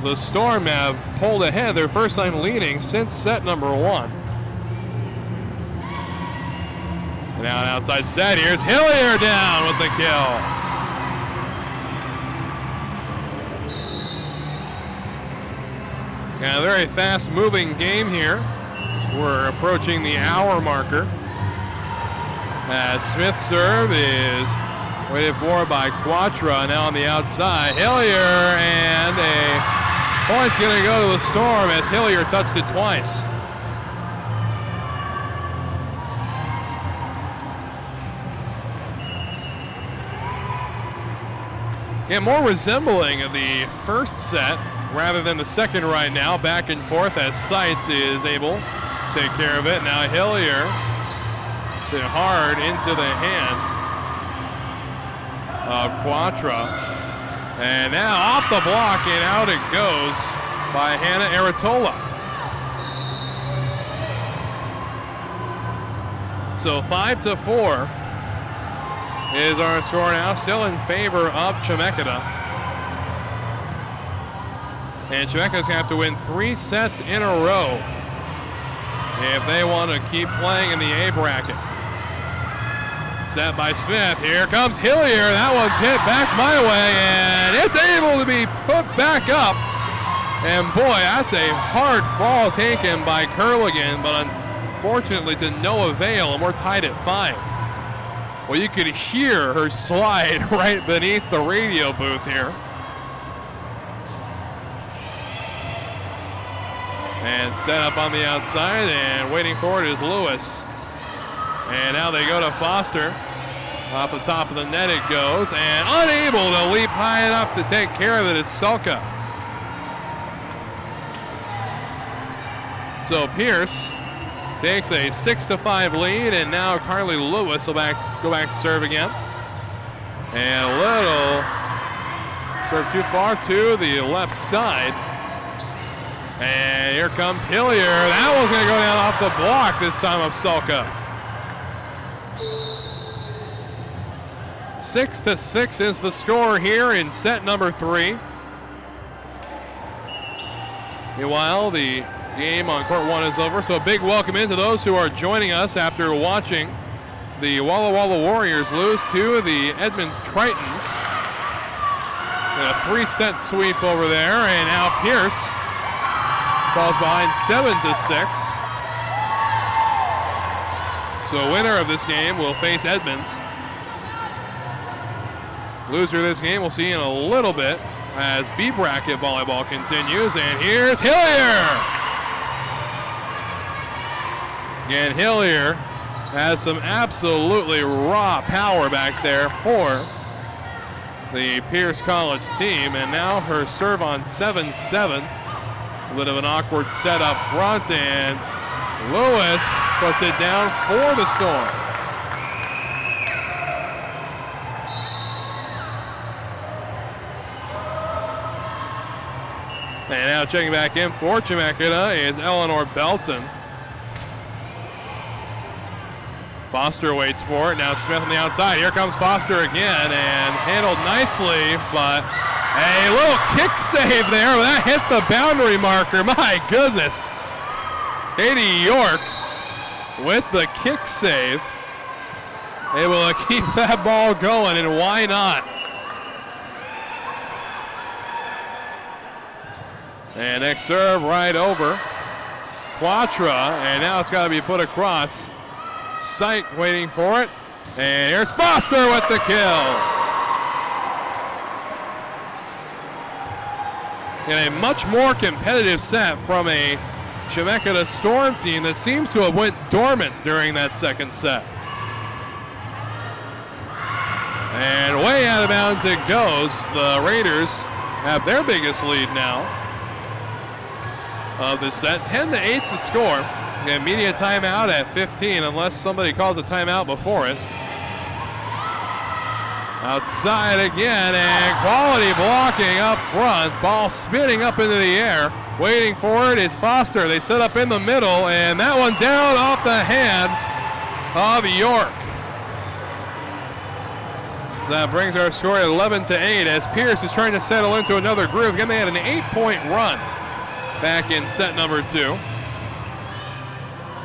The Storm have pulled ahead, their first time leading since set number 1. And now an outside set. Here's Hillier down with the kill. And a very fast-moving game here. We're approaching the hour marker. As Smith's serve is waited for by Quatra, now on the outside. Hillier, and a point's going to go to the Storm as Hillier touched it twice. Yeah, more resembling of the first set rather than the second right now. Back and forth as Seitz is able to take care of it. Now Hillier hit hard into the hand of Quatra. And now off the block and out it goes by Hannah Aratola. So 5-4 is our score now, still in favor of Chemeketa. And Chemeketa's gonna have to win 3 sets in a row if they want to keep playing in the A bracket. Set by Smith. Here comes Hillier. That one's hit back my way, and it's able to be put back up. And boy, that's a hard fall taken by Curligan, but unfortunately to no avail, and we're tied at 5. Well, you could hear her slide right beneath the radio booth here. And set up on the outside, and waiting for it is Lewis. And now they go to Foster. Off the top of the net it goes, and unable to leap high enough to take care of it is Selka. So Pierce takes a 6-5 lead, and now Carly Lewis will go back to serve again. And a little serve too far to the left side. And here comes Hillier. That one's going to go down off the block this time of Selka. 6-6 is the score here in set number 3. Meanwhile, the game on court 1 is over, so a big welcome in to those who are joining us after watching the Walla Walla Warriors lose to the Edmonds Tritons. And a 3-set sweep over there, and now Pierce falls behind 7-6. So winner of this game will face Edmonds. Loser of this game we'll see in a little bit as B bracket volleyball continues, and here's Hillier. Again, Hillier has some absolutely raw power back there for the Pierce College team, and now her serve on 7-7. A bit of an awkward set up front, and Lewis puts it down for the Storm. And now checking back in for Chemeketa is Eleanor Belton. Foster waits for it. Now Smith on the outside. Here comes Foster again, and handled nicely, but a little kick save there. That hit the boundary marker. My goodness. Katie York with the kick save. Able to keep that ball going, and why not? And next serve right over Quatra, and now it's got to be put across. Sight waiting for it, and here's Foster with the kill. In a much more competitive set from a Chemeketa Storm team that seems to have went dormant during that second set. And way out of bounds it goes. The Raiders have their biggest lead now of the set. 10-8 the score. And media timeout at 15 unless somebody calls a timeout before it. Outside again, and quality blocking up front. Ball spinning up into the air. Waiting for it is Foster. They set up in the middle, and that one down off the hand of York. So that brings our score at 11-8 as Pierce is trying to settle into another groove. Again, they had an 8-point run back in set number 2.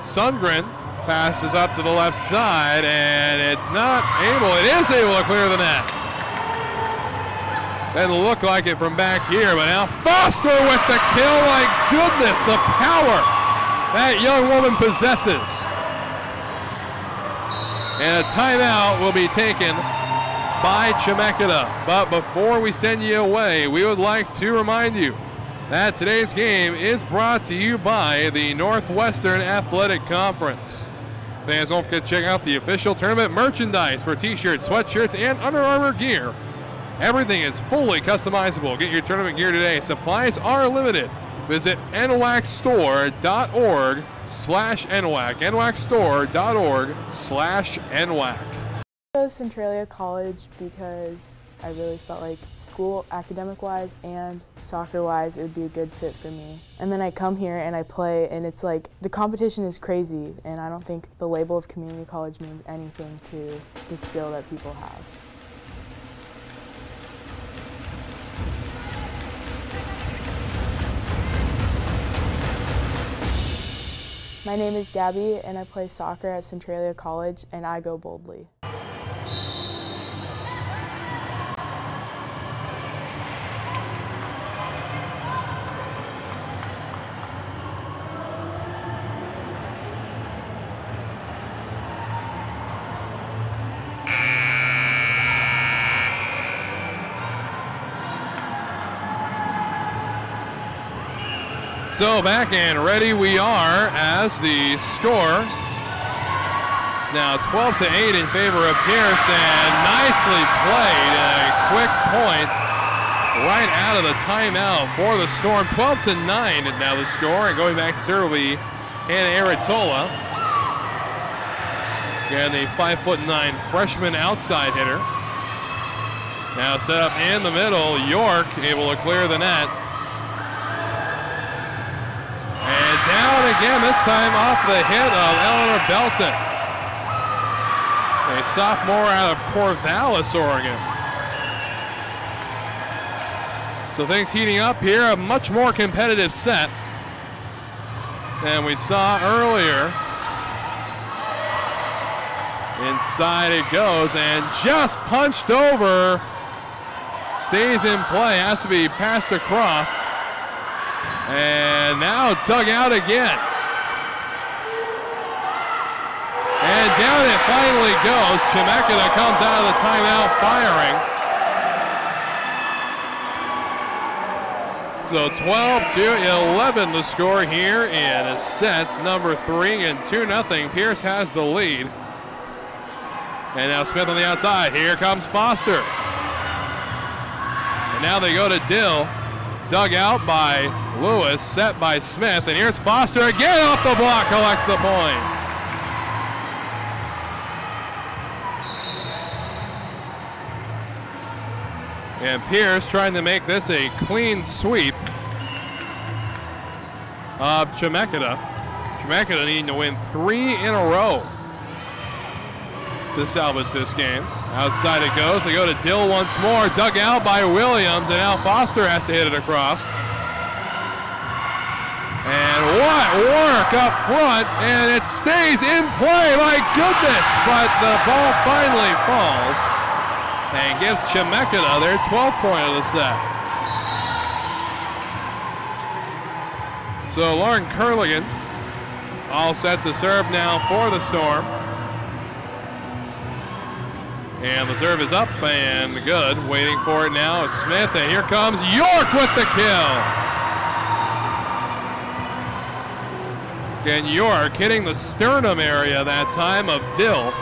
Sundgren passes up to the left side, and it's not able. It is able to clear the net. Doesn't look like it from back here, but now Foster with the kill. My goodness, the power that young woman possesses. And a timeout will be taken by Chemeketa. But before we send you away, we would like to remind you that today's game is brought to you by the Northwestern Athletic Conference. Fans, don't forget to check out the official tournament merchandise for t-shirts, sweatshirts, and Under Armour gear. Everything is fully customizable. Get your tournament gear today. Supplies are limited. Visit nwacstore.org/NWAC. nwacstore.org/NWAC. I chose Centralia College because I really felt like school, academic-wise and soccer-wise, it would be a good fit for me. And then I come here and I play, and it's like the competition is crazy, and I don't think the label of community college means anything to the skill that people have. My name is Gabby, and I play soccer at Centralia College, and I go boldly. So back and ready we are as the score is now 12-8 in favor of Pierce, and nicely played. A quick point right out of the timeout for the Storm. 12-9 now the score, and going back to serve will be Hannah Aratola. Again, the 5'9" freshman outside hitter. Now set up in the middle. York able to clear the net. And down again, this time off the hit of Eleanor Belton. A sophomore out of Corvallis, Oregon. So things heating up here, a much more competitive set than we saw earlier. Inside it goes, and just punched over. Stays in play, has to be passed across. And now dug out again. And down it finally goes. Chemeketa comes out of the timeout firing. So 12-11 the score here in sets number 3, and 2-0. Pierce has the lead. And now Smith on the outside. Here comes Foster. And now they go to Dill. Dug out by Lewis, set by Smith, and here's Foster again off the block, collects the point. And Pierce trying to make this a clean sweep of Chemeketa. Chemeketa needing to win 3 in a row to salvage this game. Outside it goes. They go to Dill once more. Dug out by Williams, and now Foster has to hit it across. And what work up front, and it stays in play, my goodness, but the ball finally falls and gives Chemeketa their 12th point of the set. So Lauren Curligan all set to serve now for the Storm. And the serve is up and good. Waiting for it now is Smith, and here comes York with the kill. And York hitting the sternum area that time of Dill.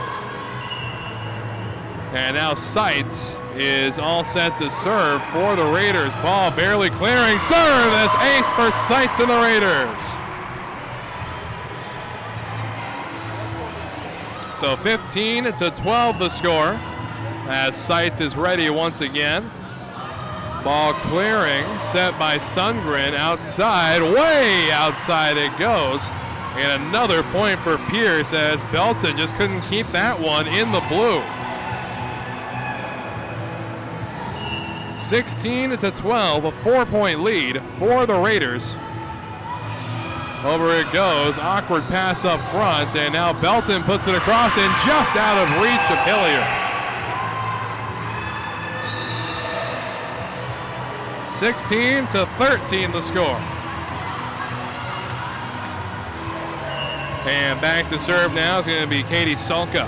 And now Seitz is all set to serve for the Raiders. Ball barely clearing. Service ace for Seitz and the Raiders. So 15-12 the score as Seitz is ready once again. Ball clearing, set by Sundgren outside, way outside it goes. And another point for Pierce as Belton just couldn't keep that one in the blue. 16-12, a 4-point lead for the Raiders. Over it goes, awkward pass up front, and now Belton puts it across and just out of reach of Hillier. 16-13 the score. And back to serve now is going to be Katie Salka.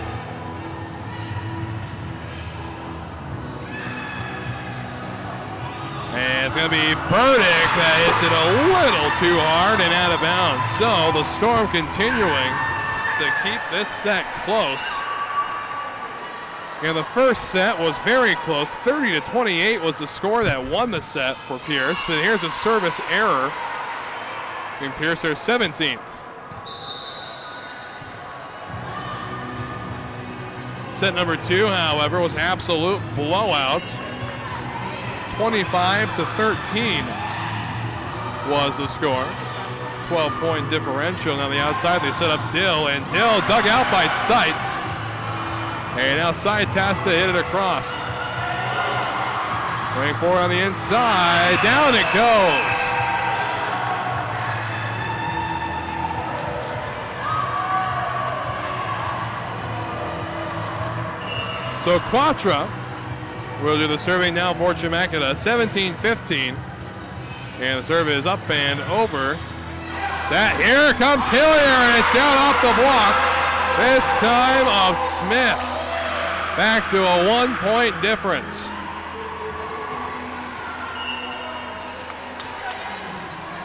And it's going to be Burdick that hits it a little too hard and out of bounds. So the Storm continuing to keep this set close. And the first set was very close. 30-28 was the score that won the set for Pierce. And here's a service error in Pierce, their 17th. Set number 2, however, was absolute blowout. 25-13 was the score. 12-point differential. Now the outside, they set up Dill, and Dill dug out by Seitz. And now Seitz has to hit it across. Going forward on the inside. Down it goes. So Quatra will do the serving now for Chemeketa. 17-15. And the serve is up and over. Here comes Hillier, and it's down off the block. This time of Smith. Back to a 1-point difference.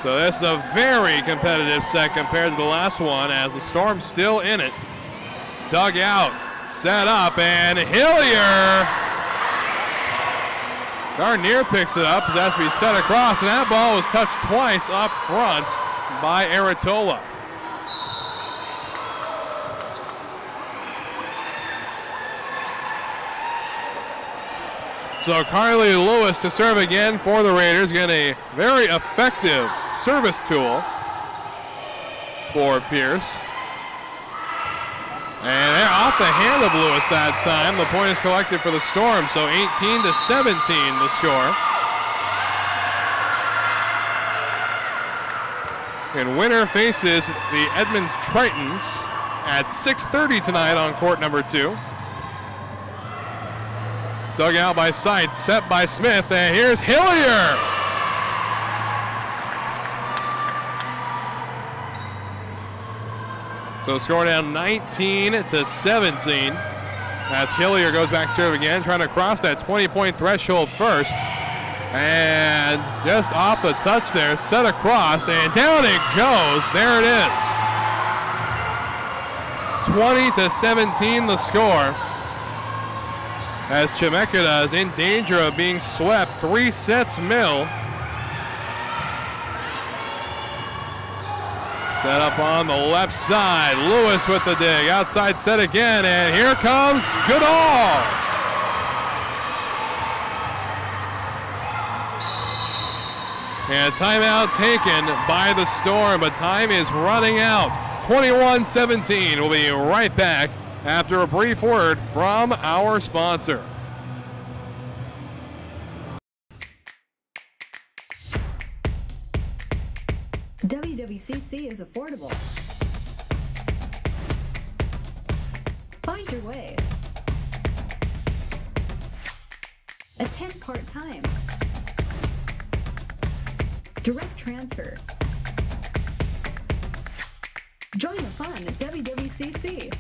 So this is a very competitive set compared to the last one as the Storm's still in it. Dug out, set up, and Hillier. Garnier picks it up. It has to be set across, and that ball was touched twice up front by Aratola. So Carly Lewis to serve again for the Raiders. Again, a very effective service tool for Pierce. And they're off the hand of Lewis that time. The point is collected for the Storm, so 18-17 the score. And winner faces the Edmonds Tritons at 6:30 tonight on court number 2. Dug out by Seitz, set by Smith, and here's Hillier. So score down 19-17 as Hillier goes back to serve again, trying to cross that 20-point threshold first. And just off the touch there, set across, and down it goes. There it is. 20-17 the score. As Chemeketa is in danger of being swept. 3 sets mill. Set up on the left side. Lewis with the dig. Outside set again, and here comes Goodall. And a timeout taken by the Storm, but time is running out. 21-17. We'll be right back after a brief word from our sponsor. WWCC is affordable. Find your way. Attend part-time. Direct transfer. Join the fun at WWCC.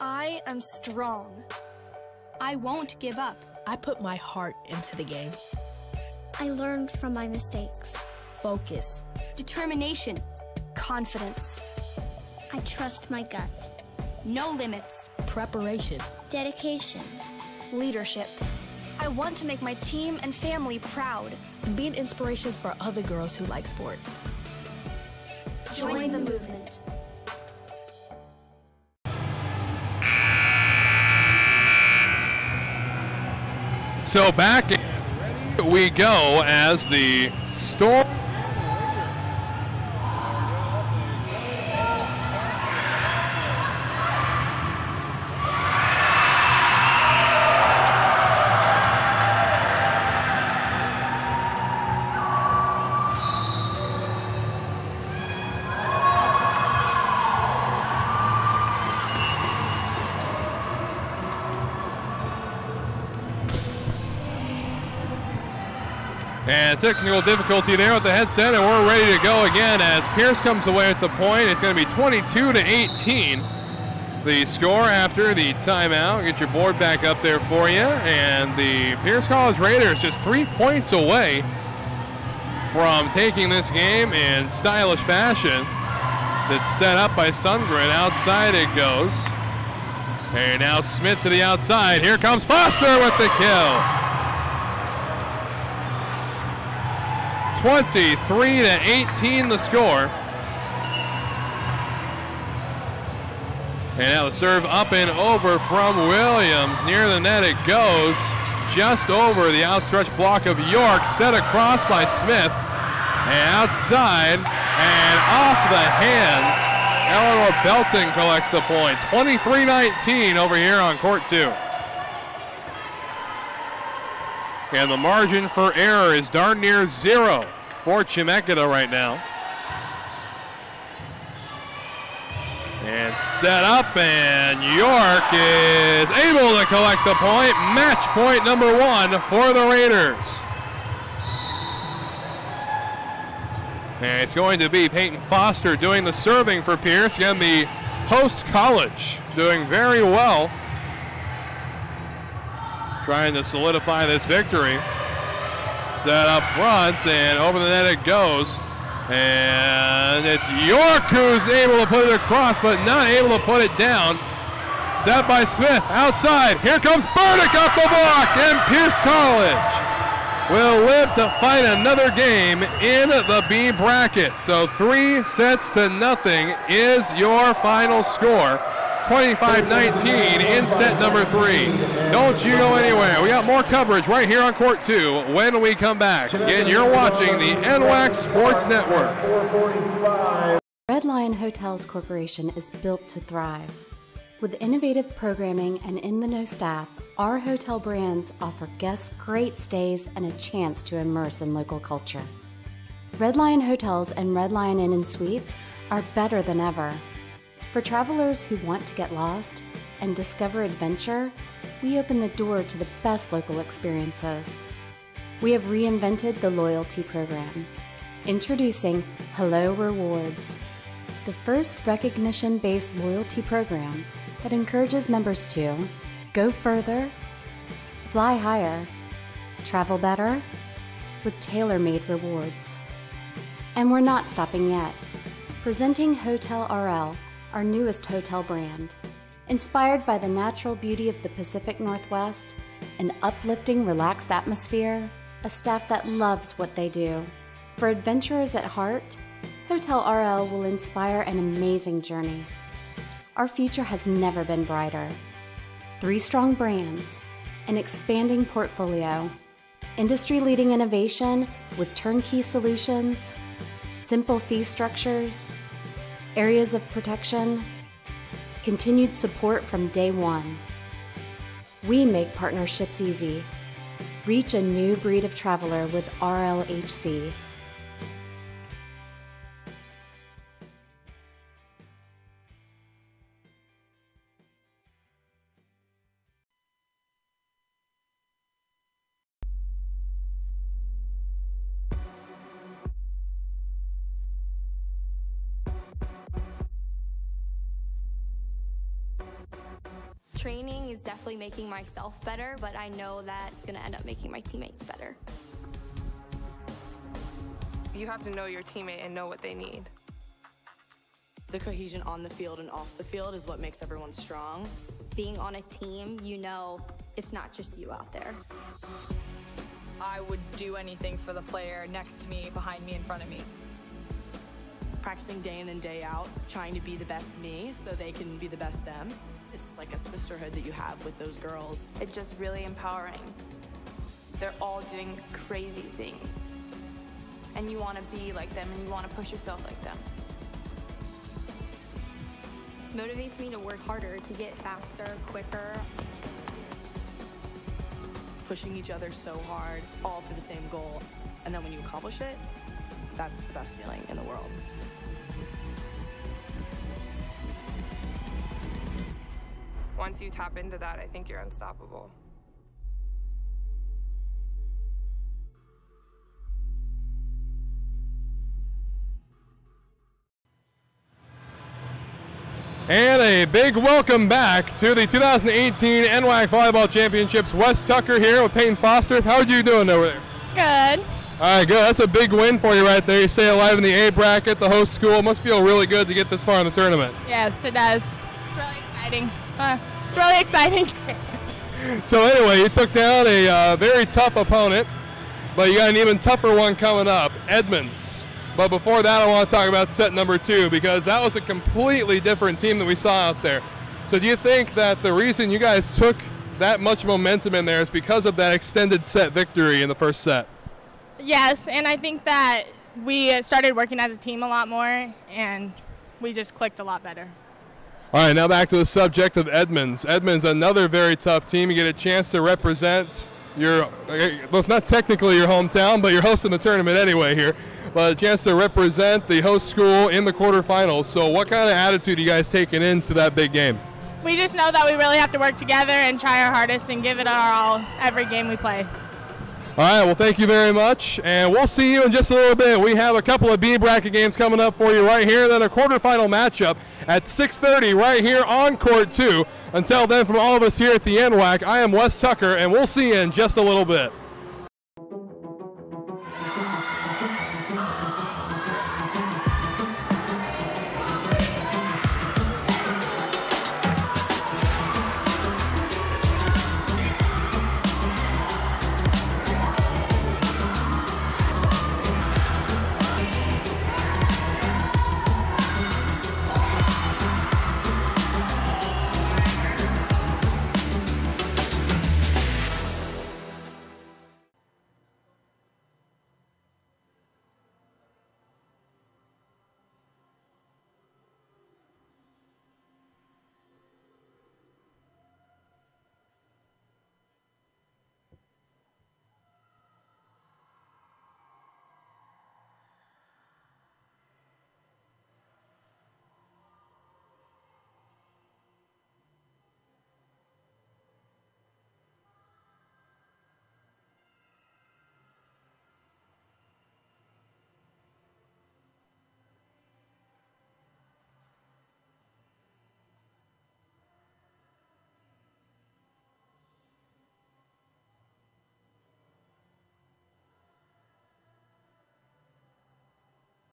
I am strong. I won't give up. I put my heart into the game. I learned from my mistakes. Focus. Determination. Confidence. I trust my gut. No limits. Preparation. Dedication. Leadership. I want to make my team and family proud. And be an inspiration for other girls who like sports. Join the movement. So back we go as the Storm. And technical difficulty there with the headset, and we're ready to go again as Pierce comes away with the point. It's going to be 22-18. The score after the timeout. Get your board back up there for you. And the Pierce College Raiders just 3 points away from taking this game in stylish fashion. It's set up by Sundgren. Outside it goes. And now Smith to the outside. Here comes Foster with the kill. 23-18 the score. And now the serve up and over from Williams. Near the net it goes. Just over the outstretched block of York. Set across by Smith. And outside and off the hands. Eleanor Belton collects the point. 23-19 over here on court 2. And the margin for error is darn near 0 for Chemeketa right now. And set up, and York is able to collect the point. Match point number 1 for the Raiders. And it's going to be Peyton Foster doing the serving for Pierce. Again, the host college doing very well, trying to solidify this victory. Set up front, and over the net it goes. And it's York who's able to put it across, but not able to put it down. Set by Smith, outside. Here comes Burdick off the block, and Pierce College will live to fight another game in the B bracket. So 3-0 is your final score. 25-19 in set number 3. Don't you go anywhere. We got more coverage right here on court 2 when we come back. Again, you're watching the NWAC Sports Network. Red Lion Hotels Corporation is built to thrive. With innovative programming and in-the-know staff, our hotel brands offer guests great stays and a chance to immerse in local culture. Red Lion Hotels and Red Lion Inn & Suites are better than ever. For travelers who want to get lost and discover adventure, we open the door to the best local experiences. We have reinvented the loyalty program. Introducing Hello Rewards, the first recognition-based loyalty program that encourages members to go further, fly higher, travel better, with tailor-made rewards. And we're not stopping yet. Presenting Hotel RL, our newest hotel brand. Inspired by the natural beauty of the Pacific Northwest, an uplifting, relaxed atmosphere, a staff that loves what they do. For adventurers at heart, Hotel RL will inspire an amazing journey. Our future has never been brighter. 3 strong brands, an expanding portfolio, industry-leading innovation with turnkey solutions, simple fee structures, areas of protection, continued support from day one. We make partnerships easy. Reach a new breed of traveler with RLHC. Training is definitely making myself better, but I know that it's going to end up making my teammates better. You have to know your teammate and know what they need. The cohesion on the field and off the field is what makes everyone strong. Being on a team, you know it's not just you out there. I would do anything for the player next to me, behind me, in front of me. Practicing day in and day out, trying to be the best me so they can be the best them. It's like a sisterhood that you have with those girls. It's just really empowering. They're all doing crazy things. And you want to be like them and you want to push yourself like them. Motivates me to work harder, to get faster, quicker. Pushing each other so hard, all for the same goal. And then when you accomplish it, that's the best feeling in the world. Once you tap into that, I think you're unstoppable. And a big welcome back to the 2018 NWAC Volleyball Championships. Wes Tucker here with Peyton Foster. How are you doing over there? Good. All right, good. That's a big win for you right there. You stay alive in the A bracket, the host school. It must feel really good to get this far in the tournament. Yes, it does. It's really exciting. It's really exciting. So anyway, you took down a very tough opponent, but you got an even tougher one coming up, Edmonds. But before that, I want to talk about set number 2 because that was a completely different team that we saw out there. So do you think that the reason you guys took that much momentum in there is because of that extended set victory in the first set? Yes, and I think that we started working as a team a lot more, and we just clicked a lot better. All right, now back to the subject of Edmonds. Edmonds, another very tough team. You get a chance to represent your, well, it's not technically your hometown, but you're hosting the tournament anyway here. But a chance to represent the host school in the quarterfinals. So what kind of attitude are you guys taking into that big game? We just know that we really have to work together and try our hardest and give it our all every game we play. All right, well, thank you very much, and we'll see you in just a little bit. We have a couple of B bracket games coming up for you right here, then a quarterfinal matchup at 6:30 right here on Court 2. Until then, from all of us here at the NWAC, I am Wes Tucker, and we'll see you in just a little bit.